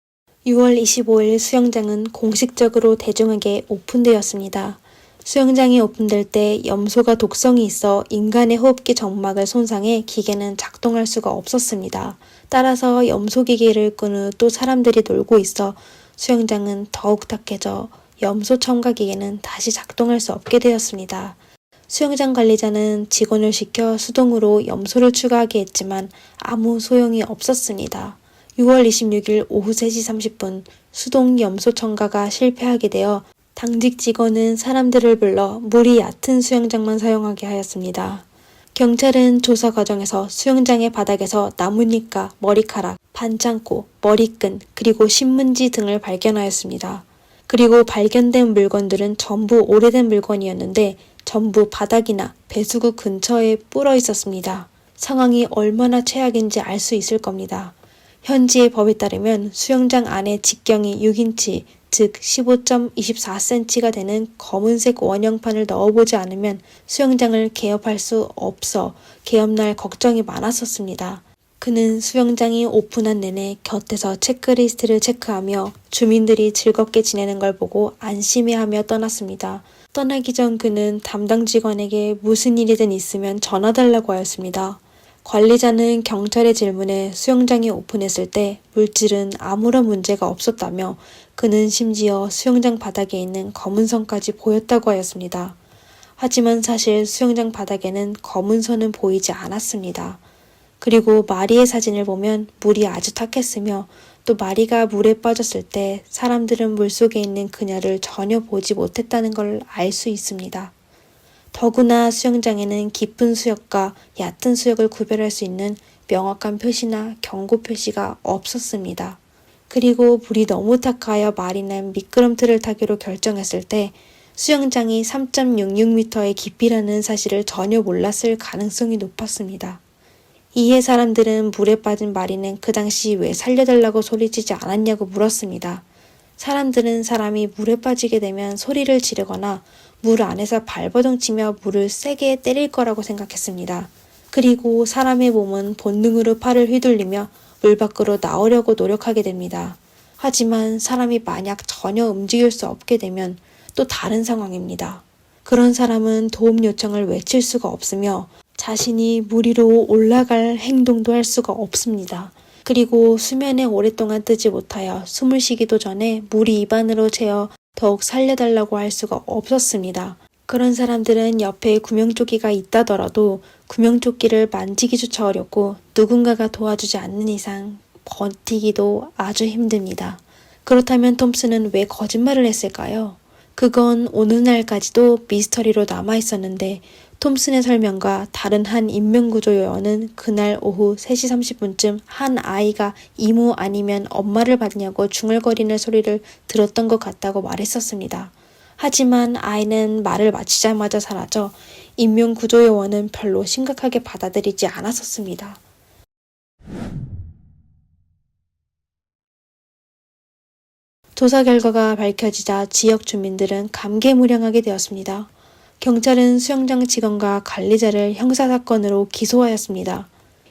6월 25일 수영장은 공식적으로 대중에게 오픈되었습니다. 수영장이 오픈될 때 염소가 독성이 있어 인간의 호흡기 점막을 손상해 기계는 작동할 수가 없었습니다. 따라서 염소 기계를 끈 후 또 사람들이 놀고 있어 수영장은 더욱 탁해져 염소 첨가 기계는 다시 작동할 수 없게 되었습니다. 수영장 관리자는 직원을 시켜 수동으로 염소를 추가하게 했지만 아무 소용이 없었습니다. 6월 26일 오후 3시 30분 수동 염소 첨가가 실패하게 되어 당직 직원은 사람들을 불러 물이 얕은 수영장만 사용하게 하였습니다. 경찰은 조사 과정에서 수영장의 바닥에서 나뭇잎과 머리카락, 반창고, 머리끈, 그리고 신문지 등을 발견하였습니다. 그리고 발견된 물건들은 전부 오래된 물건이었는데 전부 바닥이나 배수구 근처에 불어 있었습니다. 상황이 얼마나 최악인지 알 수 있을 겁니다. 현지의 법에 따르면 수영장 안에 직경이 6인치, 즉 15.24cm가 되는 검은색 원형판을 넣어보지 않으면 수영장을 개업할 수 없어 개업날 걱정이 많았었습니다. 그는 수영장이 오픈한 내내 곁에서 체크리스트를 체크하며 주민들이 즐겁게 지내는 걸 보고 안심해하며 떠났습니다. 떠나기 전 그는 담당 직원에게 무슨 일이든 있으면 전화달라고 하였습니다. 관리자는 경찰의 질문에 수영장이 오픈했을 때 물질은 아무런 문제가 없었다며 그는 심지어 수영장 바닥에 있는 검은 선까지 보였다고 하였습니다. 하지만 사실 수영장 바닥에는 검은 선은 보이지 않았습니다. 그리고 마리의 사진을 보면 물이 아주 탁했으며 또 마리가 물에 빠졌을 때 사람들은 물속에 있는 그녀를 전혀 보지 못했다는 걸 알 수 있습니다. 더구나 수영장에는 깊은 수역과 얕은 수역을 구별할 수 있는 명확한 표시나 경고 표시가 없었습니다. 그리고 물이 너무 탁하여 마리는 미끄럼틀을 타기로 결정했을 때 수영장이 3.66m의 깊이라는 사실을 전혀 몰랐을 가능성이 높았습니다. 이에 사람들은 물에 빠진 마리는 그 당시 왜 살려달라고 소리치지 않았냐고 물었습니다. 사람들은 사람이 물에 빠지게 되면 소리를 지르거나 물 안에서 발버둥 치며 물을 세게 때릴 거라고 생각했습니다. 그리고 사람의 몸은 본능으로 팔을 휘둘리며 물 밖으로 나오려고 노력하게 됩니다. 하지만 사람이 만약 전혀 움직일 수 없게 되면 또 다른 상황입니다. 그런 사람은 도움 요청을 외칠 수가 없으며 자신이 물 위로 올라갈 행동도 할 수가 없습니다. 그리고 수면에 오랫동안 뜨지 못하여 숨을 쉬기도 전에 물이 입안으로 채어 더욱 살려달라고 할 수가 없었습니다. 그런 사람들은 옆에 구명조끼가 있다더라도 구명조끼를 만지기조차 어렵고 누군가가 도와주지 않는 이상 버티기도 아주 힘듭니다. 그렇다면 톰슨은 왜 거짓말을 했을까요? 그건 오늘날까지도 미스터리로 남아있었는데 톰슨의 설명과 다른 한 인명구조 요원은 그날 오후 3시 30분쯤 한 아이가 이모 아니면 엄마를 봤냐고 중얼거리는 소리를 들었던 것 같다고 말했었습니다. 하지만 아이는 말을 마치자마자 사라져 인명구조 요원은 별로 심각하게 받아들이지 않았었습니다. 조사 결과가 밝혀지자 지역 주민들은 감개무량하게 되었습니다. 경찰은 수영장 직원과 관리자를 형사사건으로 기소하였습니다.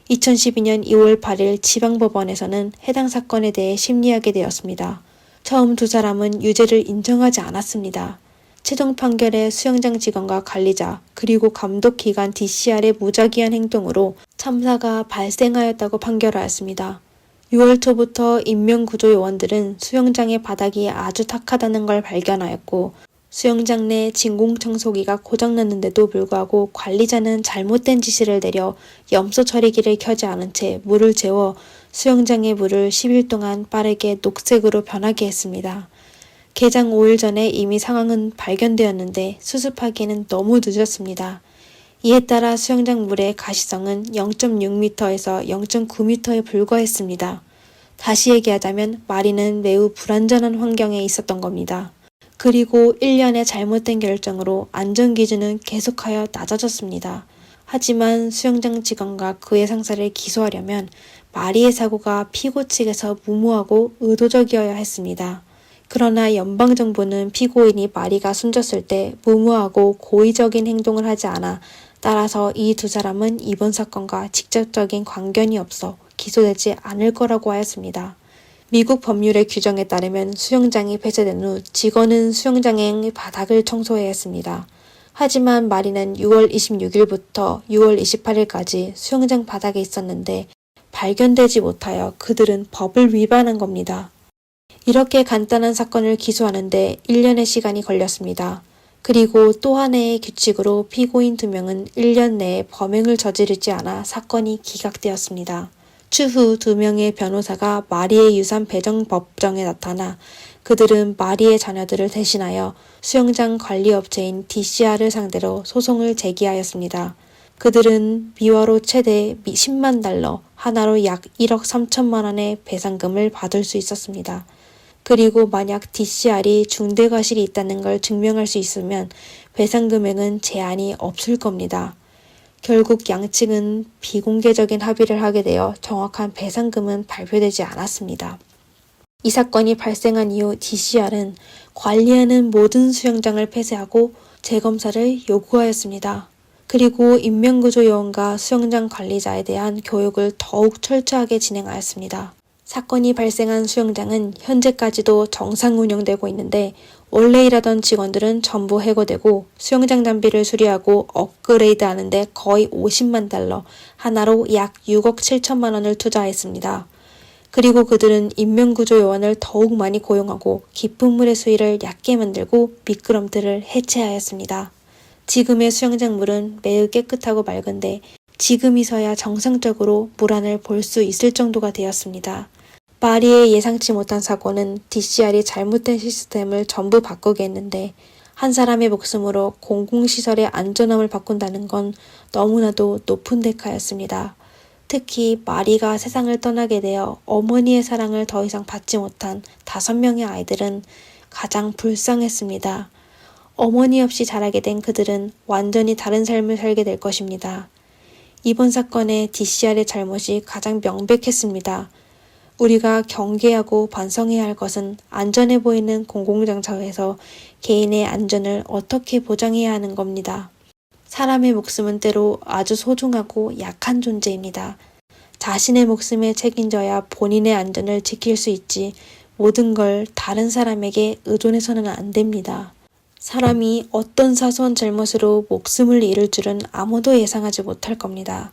2012년 2월 8일 지방법원에서는 해당 사건에 대해 심리하게 되었습니다. 처음 두 사람은 유죄를 인정하지 않았습니다. 최종 판결에 수영장 직원과 관리자 그리고 감독기관 DCR의 무작위한 행동으로 참사가 발생하였다고 판결하였습니다. 6월 초부터 인명구조 요원들은 수영장의 바닥이 아주 탁하다는 걸 발견하였고 수영장 내 진공청소기가 고장났는데도 불구하고 관리자는 잘못된 지시를 내려 염소 처리기를 켜지 않은 채 물을 재워 수영장의 물을 10일 동안 빠르게 녹색으로 변하게 했습니다. 개장 5일 전에 이미 상황은 발견되었는데 수습하기에는 너무 늦었습니다. 이에 따라 수영장 물의 가시성은 0.6m에서 0.9m에 불과했습니다. 다시 얘기하자면 마리는 매우 불안전한 환경에 있었던 겁니다. 그리고 1년의 잘못된 결정으로 안전기준은 계속하여 낮아졌습니다. 하지만 수영장 직원과 그의 상사를 기소하려면 마리의 사고가 피고 측에서 무모하고 의도적이어야 했습니다. 그러나 연방정부는 피고인이 마리가 숨졌을 때 무모하고 고의적인 행동을 하지 않아 따라서 이 두 사람은 이번 사건과 직접적인 관련이 없어 기소되지 않을 거라고 하였습니다. 미국 법률의 규정에 따르면 수영장이 폐쇄된 후 직원은 수영장의 바닥을 청소해야 했습니다. 하지만 마리는 6월 26일부터 6월 28일까지 수영장 바닥에 있었는데 발견되지 못하여 그들은 법을 위반한 겁니다. 이렇게 간단한 사건을 기소하는데 1년의 시간이 걸렸습니다. 그리고 또 하나의 규칙으로 피고인 2명은 1년 내에 범행을 저지르지 않아 사건이 기각되었습니다. 추후 2명의 변호사가 마리의 유산 배정 법정에 나타나 그들은 마리의 자녀들을 대신하여 수영장 관리업체인 DCR을 상대로 소송을 제기하였습니다. 그들은 미화로 최대 10만 달러, 하나로 약 1억 3천만 원의 배상금을 받을 수 있었습니다. 그리고 만약 DCR이 중대과실이 있다는 걸 증명할 수 있으면 배상 금액은 제한이 없을 겁니다. 결국 양측은 비공개적인 합의를 하게 되어 정확한 배상금은 발표되지 않았습니다. 이 사건이 발생한 이후 DCR은 관리하는 모든 수영장을 폐쇄하고 재검사를 요구하였습니다. 그리고 인명구조요원과 수영장 관리자에 대한 교육을 더욱 철저하게 진행하였습니다. 사건이 발생한 수영장은 현재까지도 정상 운영되고 있는데 원래 일하던 직원들은 전부 해고되고 수영장 장비를 수리하고 업그레이드 하는데 거의 50만 달러, 하나로 약 6억 7천만 원을 투자했습니다. 그리고 그들은 인명구조요원을 더욱 많이 고용하고 깊은 물의 수위를 얕게 만들고 미끄럼틀을 해체하였습니다. 지금의 수영장 물은 매우 깨끗하고 맑은데 지금이서야 정상적으로 물 안을 볼 수 있을 정도가 되었습니다. 마리의 예상치 못한 사고는 DCR이 잘못된 시스템을 전부 바꾸게 했는데 한 사람의 목숨으로 공공시설의 안전함을 바꾼다는 건 너무나도 높은 대가였습니다. 특히 마리가 세상을 떠나게 되어 어머니의 사랑을 더 이상 받지 못한 5명의 아이들은 가장 불쌍했습니다. 어머니 없이 자라게 된 그들은 완전히 다른 삶을 살게 될 것입니다. 이번 사건의 DCR의 잘못이 가장 명백했습니다. 우리가 경계하고 반성해야 할 것은 안전해 보이는 공공장소에서 개인의 안전을 어떻게 보장해야 하는 겁니다. 사람의 목숨은 때로 아주 소중하고 약한 존재입니다. 자신의 목숨에 책임져야 본인의 안전을 지킬 수 있지 모든 걸 다른 사람에게 의존해서는 안 됩니다. 사람이 어떤 사소한 잘못으로 목숨을 잃을 줄은 아무도 예상하지 못할 겁니다.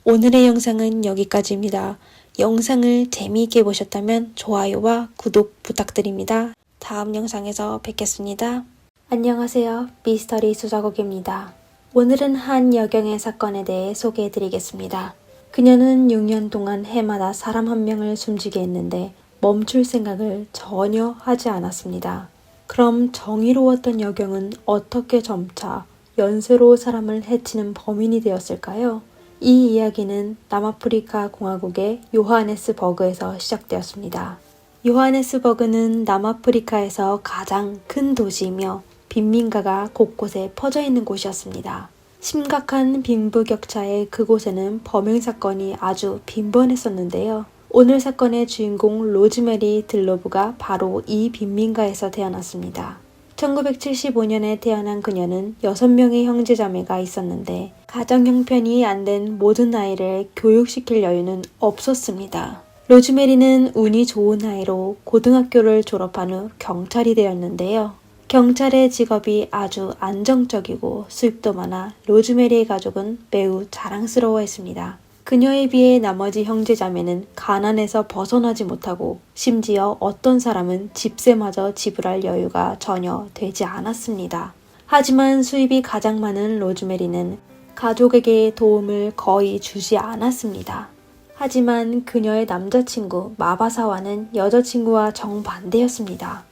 오늘의 영상은 여기까지입니다. 영상을 재미있게 보셨다면 좋아요와 구독 부탁드립니다. 다음 영상에서 뵙겠습니다. 안녕하세요. 미스터리 수사국입니다. 오늘은 한 여경의 사건에 대해 소개해드리겠습니다. 그녀는 6년 동안 해마다 사람 한 명을 숨지게 했는데 멈출 생각을 전혀 하지 않았습니다. 그럼 정의로웠던 여경은 어떻게 점차 연쇄로 사람을 해치는 범인이 되었을까요? 이 이야기는 남아프리카 공화국의 요하네스버그에서 시작되었습니다. 요하네스버그는 남아프리카에서 가장 큰 도시이며 빈민가가 곳곳에 퍼져 있는 곳이었습니다. 심각한 빈부격차의 그곳에는 범행 사건이 아주 빈번했었는데요. 오늘 사건의 주인공 로즈메리 들로브가 바로 이 빈민가에서 태어났습니다. 1975년에 태어난 그녀는 6명의 형제자매가 있었는데 가정 형편이 안 된 모든 아이를 교육시킬 여유는 없었습니다. 로즈메리는 운이 좋은 아이로 고등학교를 졸업한 후 경찰이 되었는데요. 경찰의 직업이 아주 안정적이고 수입도 많아 로즈메리의 가족은 매우 자랑스러워했습니다. 그녀에 비해 나머지 형제자매는 가난에서 벗어나지 못하고 심지어 어떤 사람은 집세마저 지불할 여유가 전혀 되지 않았습니다. 하지만 수입이 가장 많은 로즈메리는 가족에게 도움을 거의 주지 않았습니다. 하지만 그녀의 남자친구 마바사와는 여자친구와 정반대였습니다.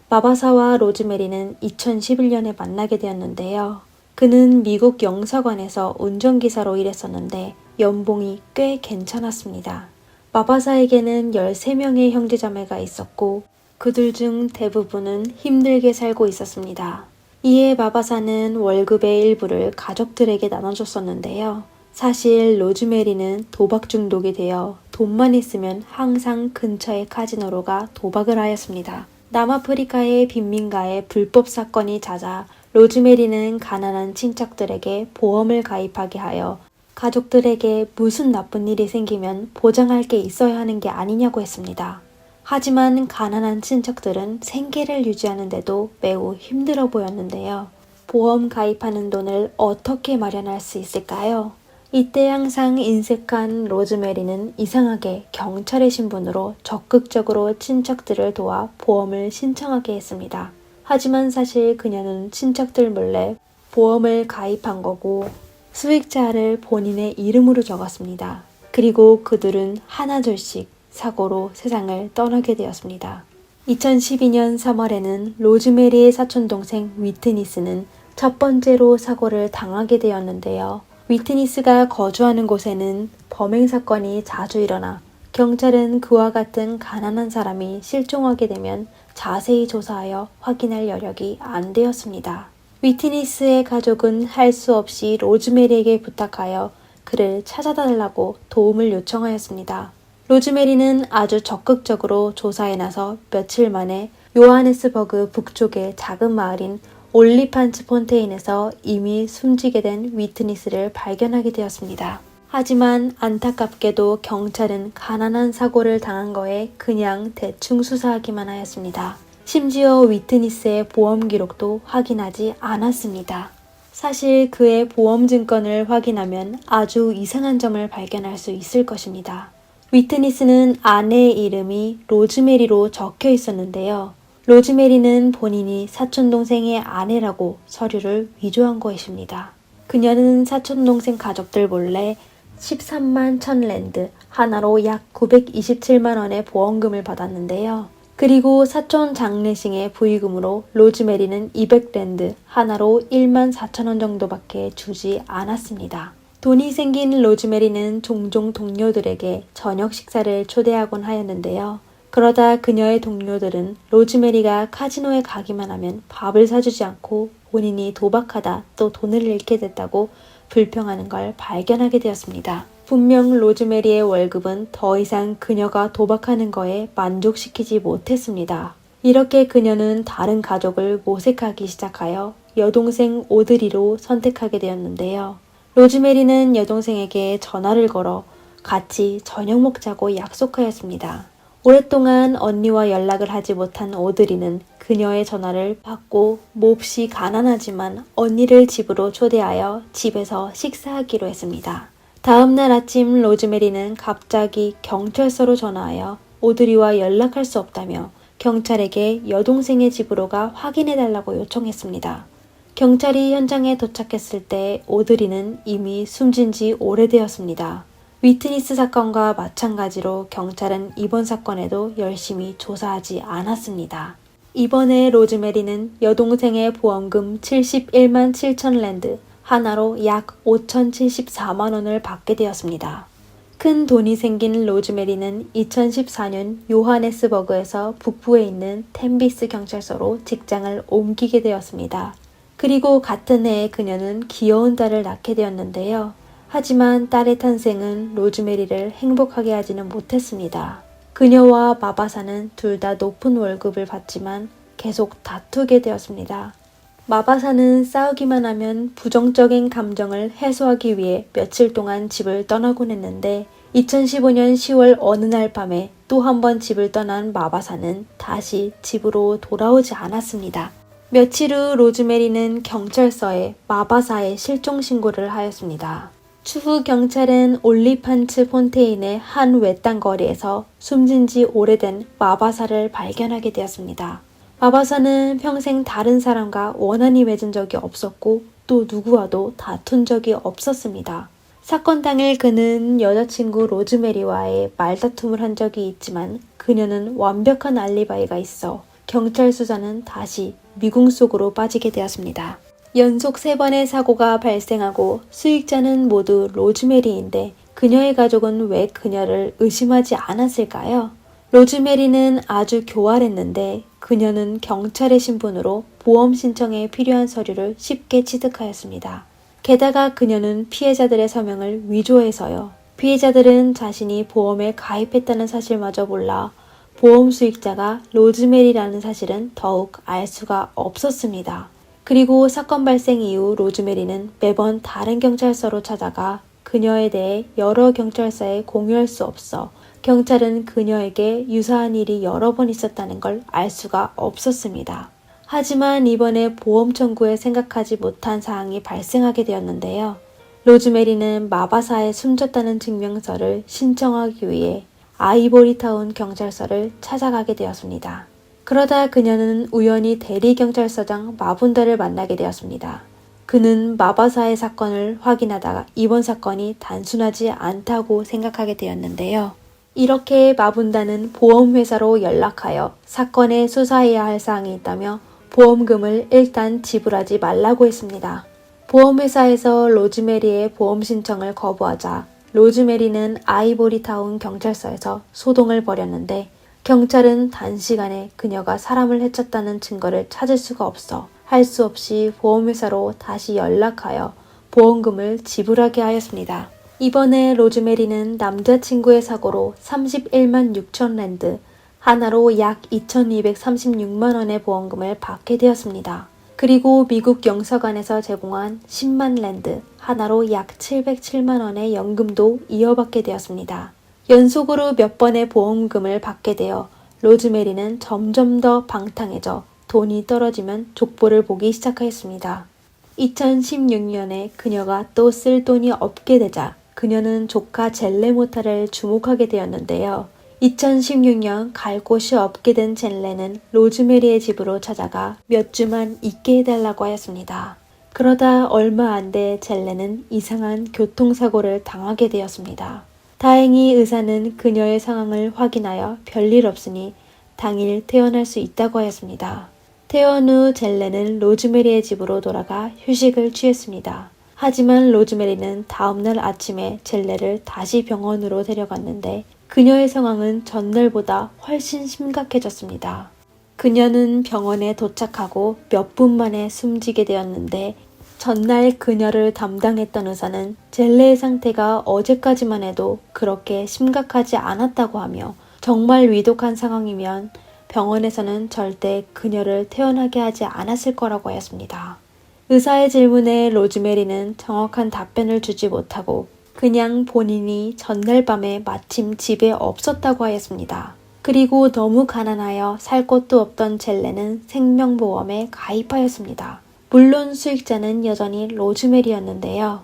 마바사와 로즈메리는 2011년에 만나게 되었는데요. 그는 미국 영사관에서 운전기사로 일했었는데 연봉이 꽤 괜찮았습니다. 마바사에게는 13명의 형제자매가 있었고 그들 중 대부분은 힘들게 살고 있었습니다. 이에 마바사는 월급의 일부를 가족들에게 나눠줬었는데요. 사실 로즈메리는 도박 중독이 되어 돈만 있으면 항상 근처의 카지노로 가 도박을 하였습니다. 남아프리카의 빈민가에 불법 사건이 잦아 로즈메리는 가난한 친척들에게 보험을 가입하게 하여 가족들에게 무슨 나쁜 일이 생기면 보장할 게 있어야 하는 게 아니냐고 했습니다. 하지만 가난한 친척들은 생계를 유지하는데도 매우 힘들어 보였는데요. 보험 가입하는 돈을 어떻게 마련할 수 있을까요? 이때 항상 인색한 로즈메리는 이상하게 경찰의 신분으로 적극적으로 친척들을 도와 보험을 신청하게 했습니다. 하지만 사실 그녀는 친척들 몰래 보험을 가입한 거고 수익자를 본인의 이름으로 적었습니다. 그리고 그들은 하나둘씩 사고로 세상을 떠나게 되었습니다. 2012년 3월에는 로즈메리의 사촌동생 위트니스는 첫 번째로 사고를 당하게 되었는데요. 위트니스가 거주하는 곳에는 범행 사건이 자주 일어나 경찰은 그와 같은 가난한 사람이 실종하게 되면 자세히 조사하여 확인할 여력이 안 되었습니다. 위트니스의 가족은 할 수 없이 로즈메리에게 부탁하여 그를 찾아달라고 도움을 요청하였습니다. 로즈메리는 아주 적극적으로 조사에 나서 며칠 만에 요하네스버그 북쪽의 작은 마을인 올리판츠 폰테인에서 이미 숨지게 된 위트니스를 발견하게 되었습니다. 하지만 안타깝게도 경찰은 가난한 사고를 당한 거에 그냥 대충 수사하기만 하였습니다. 심지어 위트니스의 보험 기록도 확인하지 않았습니다. 사실 그의 보험 증권을 확인하면 아주 이상한 점을 발견할 수 있을 것입니다. 위트니스는 아내의 이름이 로즈메리로 적혀 있었는데요. 로즈메리는 본인이 사촌동생의 아내라고 서류를 위조한 것입니다. 그녀는 사촌동생 가족들 몰래 13만 1000랜드, 하나로 약 927만 원의 보험금을 받았는데요. 그리고 사촌 장례식의 부의금으로 로즈메리는 200랜드, 하나로 1만 4천 원 정도밖에 주지 않았습니다. 돈이 생긴 로즈메리는 종종 동료들에게 저녁 식사를 초대하곤 하였는데요. 그러다 그녀의 동료들은 로즈메리가 카지노에 가기만 하면 밥을 사주지 않고 본인이 도박하다 또 돈을 잃게 됐다고 불평하는 걸 발견하게 되었습니다. 분명 로즈메리의 월급은 더 이상 그녀가 도박하는 거에 만족시키지 못했습니다. 이렇게 그녀는 다른 가족을 모색하기 시작하여 여동생 오드리로 선택하게 되었는데요. 로즈메리는 여동생에게 전화를 걸어 같이 저녁 먹자고 약속하였습니다. 오랫동안 언니와 연락을 하지 못한 오드리는 그녀의 전화를 받고 몹시 가난하지만 언니를 집으로 초대하여 집에서 식사하기로 했습니다. 다음날 아침 로즈메리는 갑자기 경찰서로 전화하여 오드리와 연락할 수 없다며 경찰에게 여동생의 집으로 가 확인해달라고 요청했습니다. 경찰이 현장에 도착했을 때 오드리는 이미 숨진 지 오래되었습니다. 위트니스 사건과 마찬가지로 경찰은 이번 사건에도 열심히 조사하지 않았습니다. 이번에 로즈메리는 여동생의 보험금 71만 7천 랜드, 하나로 약 5,074만 원을 받게 되었습니다. 큰 돈이 생긴 로즈메리는 2014년 요하네스버그에서 북부에 있는 템비스 경찰서로 직장을 옮기게 되었습니다. 그리고 같은 해에 그녀는 귀여운 딸을 낳게 되었는데요. 하지만 딸의 탄생은 로즈메리를 행복하게 하지는 못했습니다. 그녀와 마바사는 둘 다 높은 월급을 받지만 계속 다투게 되었습니다. 마바사는 싸우기만 하면 부정적인 감정을 해소하기 위해 며칠 동안 집을 떠나곤 했는데 2015년 10월 어느 날 밤에 또 한 번 집을 떠난 마바사는 다시 집으로 돌아오지 않았습니다. 며칠 후 로즈메리는 경찰서에 마바사의 실종 신고를 하였습니다. 추후 경찰은 올리판츠 폰테인의 한 외딴 거리에서 숨진 지 오래된 마바사를 발견하게 되었습니다. 마바사는 평생 다른 사람과 원한이 맺은 적이 없었고 또 누구와도 다툰 적이 없었습니다. 사건 당일 그는 여자친구 로즈메리와의 말다툼을 한 적이 있지만 그녀는 완벽한 알리바이가 있어 경찰 수사는 다시 미궁 속으로 빠지게 되었습니다. 연속 3번의 사고가 발생하고 수익자는 모두 로즈메리인데 그녀의 가족은 왜 그녀를 의심하지 않았을까요? 로즈메리는 아주 교활했는데 그녀는 경찰의 신분으로 보험 신청에 필요한 서류를 쉽게 취득하였습니다. 게다가 그녀는 피해자들의 서명을 위조해서요. 피해자들은 자신이 보험에 가입했다는 사실마저 몰라 보험 수익자가 로즈메리라는 사실은 더욱 알 수가 없었습니다. 그리고 사건 발생 이후 로즈메리는 매번 다른 경찰서로 찾아가 그녀에 대해 여러 경찰서에 공유할 수 없어 경찰은 그녀에게 유사한 일이 여러 번 있었다는 걸 알 수가 없었습니다. 하지만 이번에 보험 청구에 생각하지 못한 사항이 발생하게 되었는데요. 로즈메리는 마바사에 숨졌다는 증명서를 신청하기 위해 아이보리타운 경찰서를 찾아가게 되었습니다. 그러다 그녀는 우연히 대리경찰서장 마분다를 만나게 되었습니다. 그는 마바사의 사건을 확인하다가 이번 사건이 단순하지 않다고 생각하게 되었는데요. 이렇게 마분다는 보험회사로 연락하여 사건에 수사해야 할 사항이 있다며 보험금을 일단 지불하지 말라고 했습니다. 보험회사에서 로즈메리의 보험 신청을 거부하자 로즈메리는 아이보리타운 경찰서에서 소동을 벌였는데 경찰은 단시간에 그녀가 사람을 해쳤다는 증거를 찾을 수가 없어 할 수 없이 보험회사로 다시 연락하여 보험금을 지불하게 하였습니다. 이번에 로즈메리는 남자친구의 사고로 31만 6천 랜드, 하나로 약 2,236만 원의 보험금을 받게 되었습니다. 그리고 미국 영사관에서 제공한 10만 랜드, 하나로 약 707만 원의 연금도 이어받게 되었습니다. 연속으로 몇 번의 보험금을 받게 되어 로즈메리는 점점 더 방탕해져 돈이 떨어지면 족보를 보기 시작하였습니다. 2016년에 그녀가 또 쓸 돈이 없게 되자 그녀는 조카 젤레모타를 주목하게 되었는데요. 2016년 갈 곳이 없게 된 젤레는 로즈메리의 집으로 찾아가 몇 주만 있게 해달라고 하였습니다. 그러다 얼마 안 돼 젤레는 이상한 교통사고를 당하게 되었습니다. 다행히 의사는 그녀의 상황을 확인하여 별일 없으니 당일 퇴원할 수 있다고 하였습니다. 퇴원 후 젤레는 로즈메리의 집으로 돌아가 휴식을 취했습니다. 하지만 로즈메리는 다음날 아침에 젤레를 다시 병원으로 데려갔는데 그녀의 상황은 전날보다 훨씬 심각해졌습니다. 그녀는 병원에 도착하고 몇 분 만에 숨지게 되었는데 전날 그녀를 담당했던 의사는 젤레의 상태가 어제까지만 해도 그렇게 심각하지 않았다고 하며 정말 위독한 상황이면 병원에서는 절대 그녀를 퇴원하게 하지 않았을 거라고 하였습니다. 의사의 질문에 로즈메리는 정확한 답변을 주지 못하고 그냥 본인이 전날 밤에 마침 집에 없었다고 하였습니다. 그리고 너무 가난하여 살 곳도 없던 젤레는 생명보험에 가입하였습니다. 물론 수익자는 여전히 로즈메리였는데요.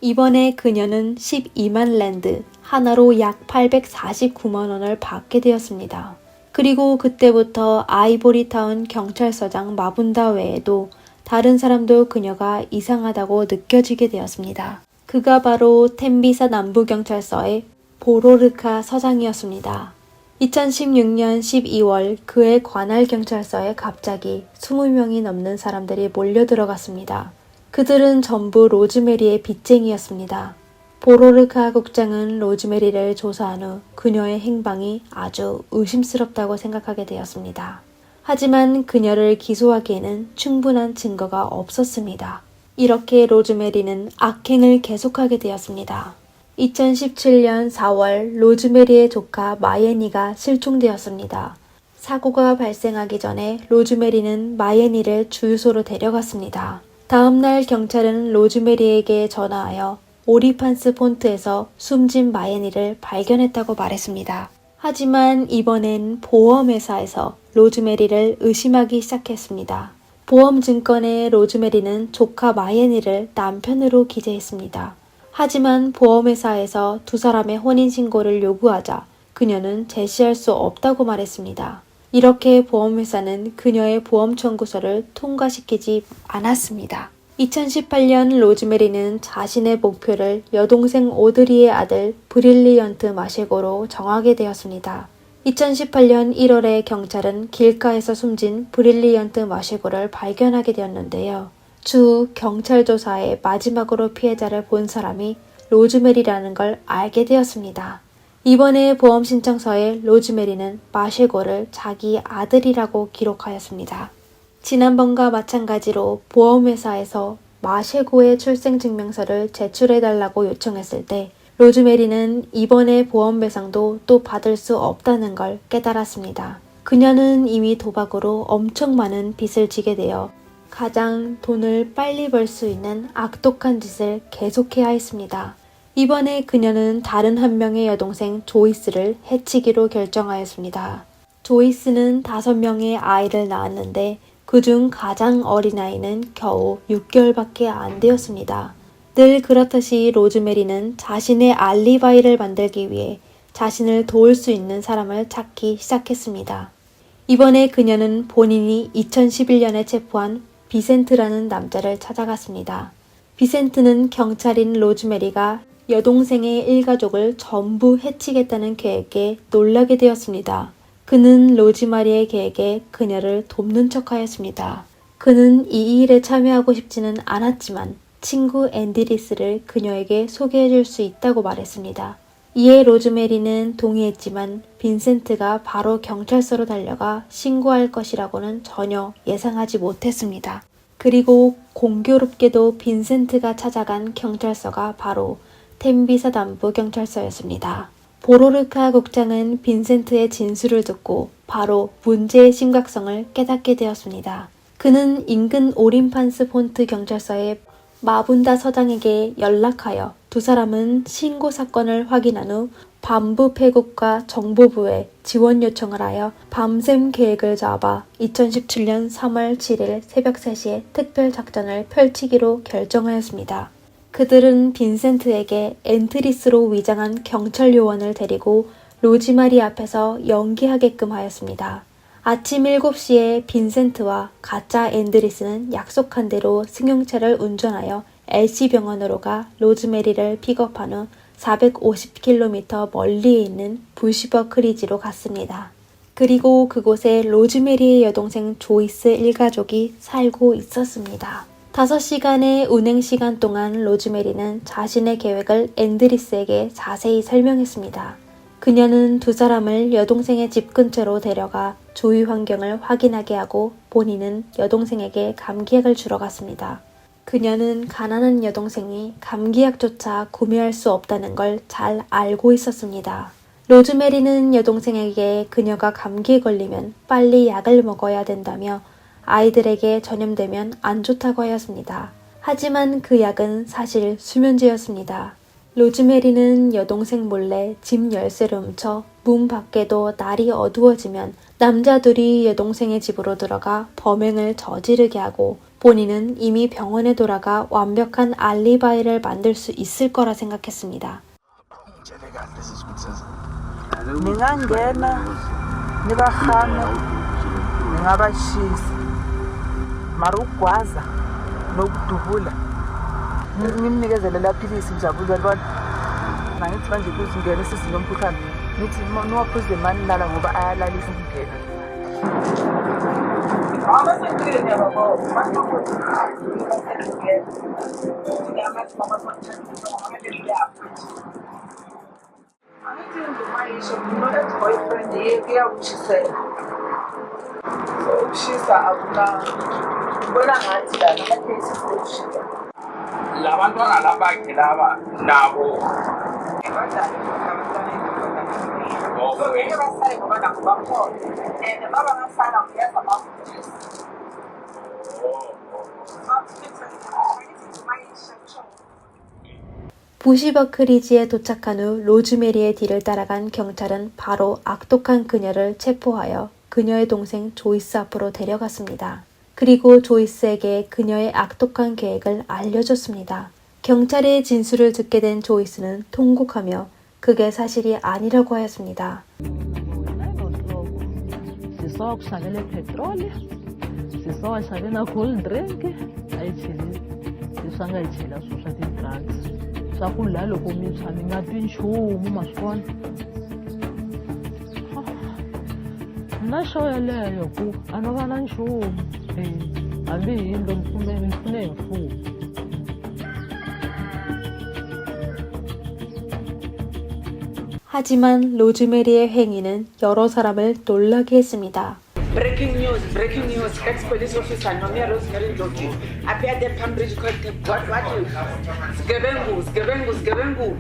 이번에 그녀는 12만 랜드, 하나로 약 849만 원을 받게 되었습니다. 그리고 그때부터 아이보리타운 경찰서장 마분다 외에도 다른 사람도 그녀가 이상하다고 느껴지게 되었습니다. 그가 바로 템비사 남부경찰서의 보로르카 서장이었습니다. 2016년 12월 그의 관할 경찰서에 갑자기 20명이 넘는 사람들이 몰려들어갔습니다. 그들은 전부 로즈메리의 빚쟁이였습니다. 보로르카 국장은 로즈메리를 조사한 후 그녀의 행방이 아주 의심스럽다고 생각하게 되었습니다. 하지만 그녀를 기소하기에는 충분한 증거가 없었습니다. 이렇게 로즈메리는 악행을 계속하게 되었습니다. 2017년 4월 로즈메리의 조카 마예니가 실종되었습니다. 사고가 발생하기 전에 로즈메리는 마예니를 주유소로 데려갔습니다. 다음날 경찰은 로즈메리에게 전화하여 오리판스 폰트에서 숨진 마예니를 발견했다고 말했습니다. 하지만 이번엔 보험회사에서 로즈메리를 의심하기 시작했습니다. 보험증권에 로즈메리는 조카 마예니를 남편으로 기재했습니다. 하지만 보험회사에서 두 사람의 혼인신고를 요구하자 그녀는 제시할 수 없다고 말했습니다. 이렇게 보험회사는 그녀의 보험 청구서를 통과시키지 않았습니다. 2018년 로즈메리는 자신의 목표를 여동생 오드리의 아들 브릴리언트 마셰고로 정하게 되었습니다. 2018년 1월에 경찰은 길가에서 숨진 브릴리언트 마셰고를 발견하게 되었는데요. 추후 경찰 조사에 마지막으로 피해자를 본 사람이 로즈메리라는 걸 알게 되었습니다. 이번에 보험 신청서에 로즈메리는 마셰고를 자기 아들이라고 기록하였습니다. 지난번과 마찬가지로 보험회사에서 마셰고의 출생증명서를 제출해달라고 요청했을 때 로즈메리는 이번에 보험배상도 또 받을 수 없다는 걸 깨달았습니다. 그녀는 이미 도박으로 엄청 많은 빚을 지게 되어 가장 돈을 빨리 벌 수 있는 악독한 짓을 계속해야 했습니다. 이번에 그녀는 다른 한 명의 여동생 조이스를 해치기로 결정하였습니다. 조이스는 5명의 아이를 낳았는데 그중 가장 어린 아이는 겨우 6개월밖에 안 되었습니다. 늘 그렇듯이 로즈메리는 자신의 알리바이를 만들기 위해 자신을 도울 수 있는 사람을 찾기 시작했습니다. 이번에 그녀는 본인이 2011년에 체포한 비센트라는 남자를 찾아갔습니다. 비센트는 경찰인 로즈메리가 여동생의 일가족을 전부 해치겠다는 계획에 놀라게 되었습니다. 그는 로즈마리의 계획에 그녀를 돕는 척하였습니다. 그는 이 일에 참여하고 싶지는 않았지만 친구 앤드리스를 그녀에게 소개해줄 수 있다고 말했습니다. 이에 로즈메리는 동의했지만 빈센트가 바로 경찰서로 달려가 신고할 것이라고는 전혀 예상하지 못했습니다. 그리고 공교롭게도 빈센트가 찾아간 경찰서가 바로 템비사 남부 경찰서였습니다. 보로르카 국장은 빈센트의 진술을 듣고 바로 문제의 심각성을 깨닫게 되었습니다. 그는 인근 오림판스 폰트 경찰서의 마분다 서장에게 연락하여 두 사람은 신고 사건을 확인한 후 반부 패국과 정보부에 지원 요청을 하여 밤샘 계획을 잡아 2017년 3월 7일 새벽 3시에 특별 작전을 펼치기로 결정하였습니다. 그들은 빈센트에게 엔트리스로 위장한 경찰 요원을 데리고 로즈마리 앞에서 연기하게끔 하였습니다. 아침 7시에 빈센트와 가짜 앤드리스는 약속한 대로 승용차를 운전하여 LC병원으로 가 로즈메리를 픽업한 후 450km 멀리에 있는 부시버 크리지로 갔습니다. 그리고 그곳에 로즈메리의 여동생 조이스 일가족이 살고 있었습니다. 5시간의 운행 시간 동안 로즈메리는 자신의 계획을 앤드리스에게 자세히 설명했습니다. 그녀는 두 사람을 여동생의 집 근처로 데려가 주위 환경을 확인하게 하고 본인은 여동생에게 감기약을 주러 갔습니다. 그녀는 가난한 여동생이 감기약조차 구매할 수 없다는 걸 잘 알고 있었습니다. 로즈메리는 여동생에게 그녀가 감기에 걸리면 빨리 약을 먹어야 된다며 아이들에게 전염되면 안 좋다고 하였습니다. 하지만 그 약은 사실 수면제였습니다. 로즈메리는 여동생 몰래 집 열쇠를 훔쳐 문 밖에도 날이 어두워지면 남자들이 여동생의 집으로 들어가 범행을 저지르게 하고 본인은 이미 병원에 돌아가 완벽한 알리바이를 만들 수 있을 거라 생각했습니다. Ningangena nibahame ngingabashisa mara ukugwaza nokudubula ngimnikezele la philisi mjabuzo yabona nangithi manje kuzingena isizini yomkhuhlane ngithi niwaphuze mani lala ngoba ayalalisa ukungena boyfriend iyawushisela so ukushisa akubona ngathi la amaphesi sokushisa labantwana labakhe laba nabo 부시버 크리지에 도착한 후 로즈메리의 뒤를 따라간 경찰은 바로 악독한 그녀를 체포하여 그녀의 동생 조이스 앞으로 데려갔습니다. 그리고 조이스에게 그녀의 악독한 계획을 알려줬습니다. 경찰의 진술을 듣게 된 조이스는 통곡하며 그게 사실이 아니라고 하였습니다. sakulalo komithani ngatwi nchumu masifona mna shoya leyo ku anova na nchumu hambi yinto ngifune imfumo 하지만 로즈메리의 행위는 여러 사람을 놀라게 했습니다. breaking news ex-police officer Nomia Rosemary Ndlovu appeared at Cambridge Court. What? Sgebengu.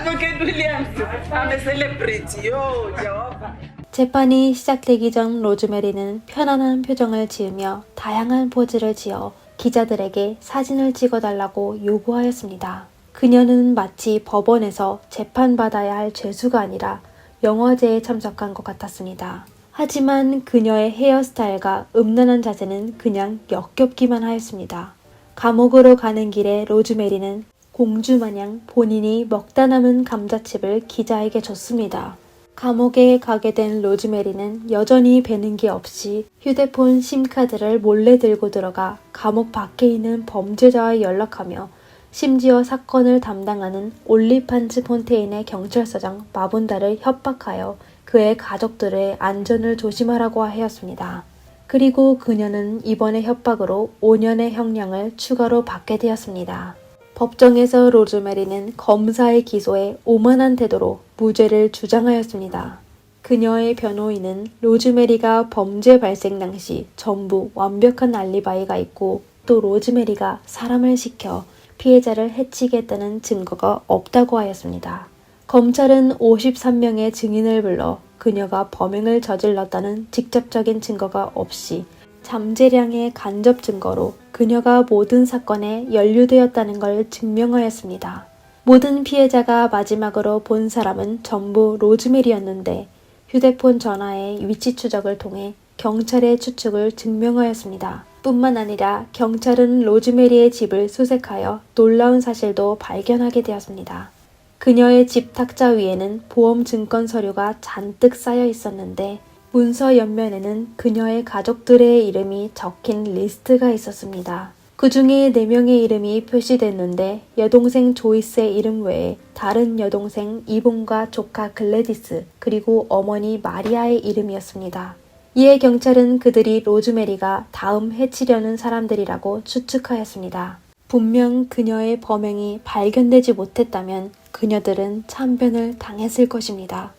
Advocate Williams, I'm a celebrity. Yo, Jehovah. 재판이 시작되기 전 로즈메리는 편안한 표정을 지으며 다양한 포즈를 지어 기자들에게 사진을 찍어달라고 요구하였습니다. 그녀는 마치 법원에서 재판받아야 할 죄수가 아니라 영화제에 참석한 것 같았습니다. 하지만 그녀의 헤어스타일과 음란한 자세는 그냥 역겹기만 하였습니다. 감옥으로 가는 길에 로즈메리는 공주마냥 본인이 먹다 남은 감자칩을 기자에게 줬습니다. 감옥에 가게 된 로즈메리는 여전히 배는 게 없이 휴대폰 심카드를 몰래 들고 들어가 감옥 밖에 있는 범죄자와 연락하며 심지어 사건을 담당하는 올리판츠 폰테인의 경찰서장 마본다를 협박하여 그의 가족들의 안전을 조심하라고 하였습니다. 그리고 그녀는 이번의 협박으로 5년의 형량을 추가로 받게 되었습니다. 법정에서 로즈메리는 검사의 기소에 오만한 태도로 무죄를 주장하였습니다. 그녀의 변호인은 로즈메리가 범죄 발생 당시 전부 완벽한 알리바이가 있고 또 로즈메리가 사람을 시켜 피해자를 해치게 했다는 증거가 없다고 하였습니다. 검찰은 53명의 증인을 불러 그녀가 범행을 저질렀다는 직접적인 증거가 없이 잠재량의 간접 증거로 그녀가 모든 사건에 연루되었다는 걸 증명하였습니다. 모든 피해자가 마지막으로 본 사람은 전부 로즈메리였는데 휴대폰 전화의 위치 추적을 통해 경찰의 추측을 증명하였습니다. 뿐만 아니라 경찰은 로즈메리의 집을 수색하여 놀라운 사실도 발견하게 되었습니다. 그녀의 집 탁자 위에는 보험 증권 서류가 잔뜩 쌓여 있었는데 문서 옆면에는 그녀의 가족들의 이름이 적힌 리스트가 있었습니다. 그 중에 4명의 이름이 표시됐는데 여동생 조이스의 이름 외에 다른 여동생 이본과 조카 글래디스 그리고 어머니 마리아의 이름이었습니다. 이에 경찰은 그들이 로즈메리가 다음 해치려는 사람들이라고 추측하였습니다. 분명 그녀의 범행이 발견되지 못했다면 그녀들은 참변을 당했을 것입니다.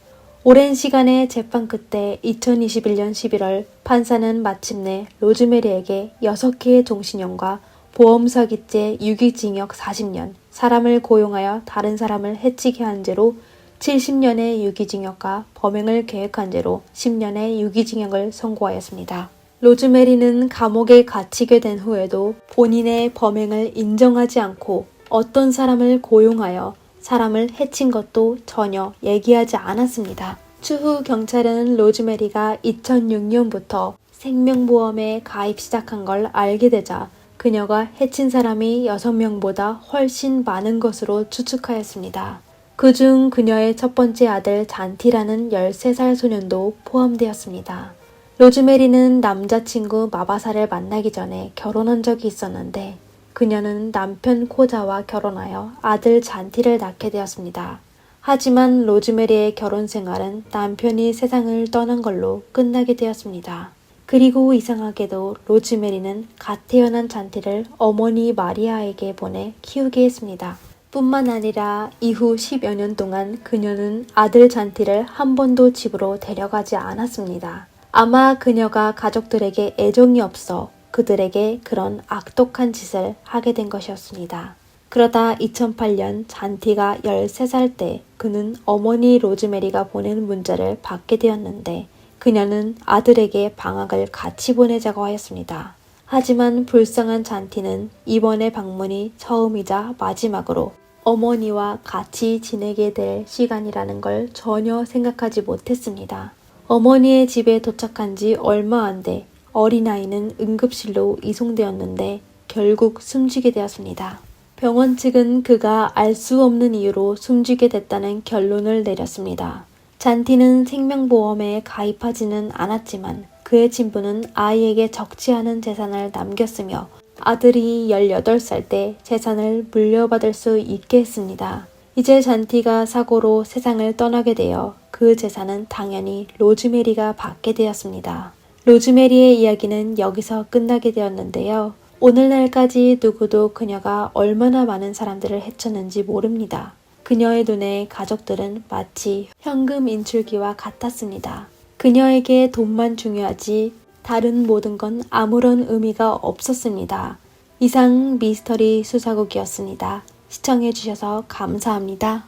오랜 시간의 재판 끝에 2021년 11월 판사는 마침내 로즈메리에게 6개의 종신형과 보험 사기죄 유기징역 40년, 사람을 고용하여 다른 사람을 해치게 한 죄로 70년의 유기징역과 범행을 계획한 죄로 10년의 유기징역을 선고하였습니다. 로즈메리는 감옥에 갇히게 된 후에도 본인의 범행을 인정하지 않고 어떤 사람을 고용하여 사람을 해친 것도 전혀 얘기하지 않았습니다. 추후 경찰은 로즈메리가 2006년부터 생명보험에 가입 시작한 걸 알게 되자 그녀가 해친 사람이 6명보다 훨씬 많은 것으로 추측하였습니다. 그중 그녀의 첫 번째 아들 잔티라는 13살 소년도 포함되었습니다. 로즈메리는 남자친구 마바사를 만나기 전에 결혼한 적이 있었는데 그녀는 남편 코자와 결혼하여 아들 잔티를 낳게 되었습니다. 하지만 로즈메리의 결혼 생활은 남편이 세상을 떠난 걸로 끝나게 되었습니다. 그리고 이상하게도 로즈메리는 갓 태어난 잔티를 어머니 마리아에게 보내 키우게 했습니다. 뿐만 아니라 이후 10여 년 동안 그녀는 아들 잔티를 한 번도 집으로 데려가지 않았습니다. 아마 그녀가 가족들에게 애정이 없어 그들에게 그런 악독한 짓을 하게 된 것이었습니다. 그러다 2008년 잔티가 13살 때 그는 어머니 로즈메리가 보낸 문자를 받게 되었는데 그녀는 아들에게 방학을 같이 보내자고 하였습니다. 하지만 불쌍한 잔티는 이번의 방문이 처음이자 마지막으로 어머니와 같이 지내게 될 시간이라는 걸 전혀 생각하지 못했습니다. 어머니의 집에 도착한 지 얼마 안 돼 어린아이는 응급실로 이송되었는데 결국 숨지게 되었습니다. 병원 측은 그가 알 수 없는 이유로 숨지게 됐다는 결론을 내렸습니다. 잔티는 생명보험에 가입하지는 않았지만 그의 친부는 아이에게 적지 않은 재산을 남겼으며 아들이 18살 때 재산을 물려받을 수 있게 했습니다. 이제 잔티가 사고로 세상을 떠나게 되어 그 재산은 당연히 로즈메리가 받게 되었습니다. 로즈메리의 이야기는 여기서 끝나게 되었는데요. 오늘날까지 누구도 그녀가 얼마나 많은 사람들을 해쳤는지 모릅니다. 그녀의 눈에 가족들은 마치 현금 인출기와 같았습니다. 그녀에게 돈만 중요하지 다른 모든 건 아무런 의미가 없었습니다. 이상 미스터리 수사국이었습니다. 시청해주셔서 감사합니다.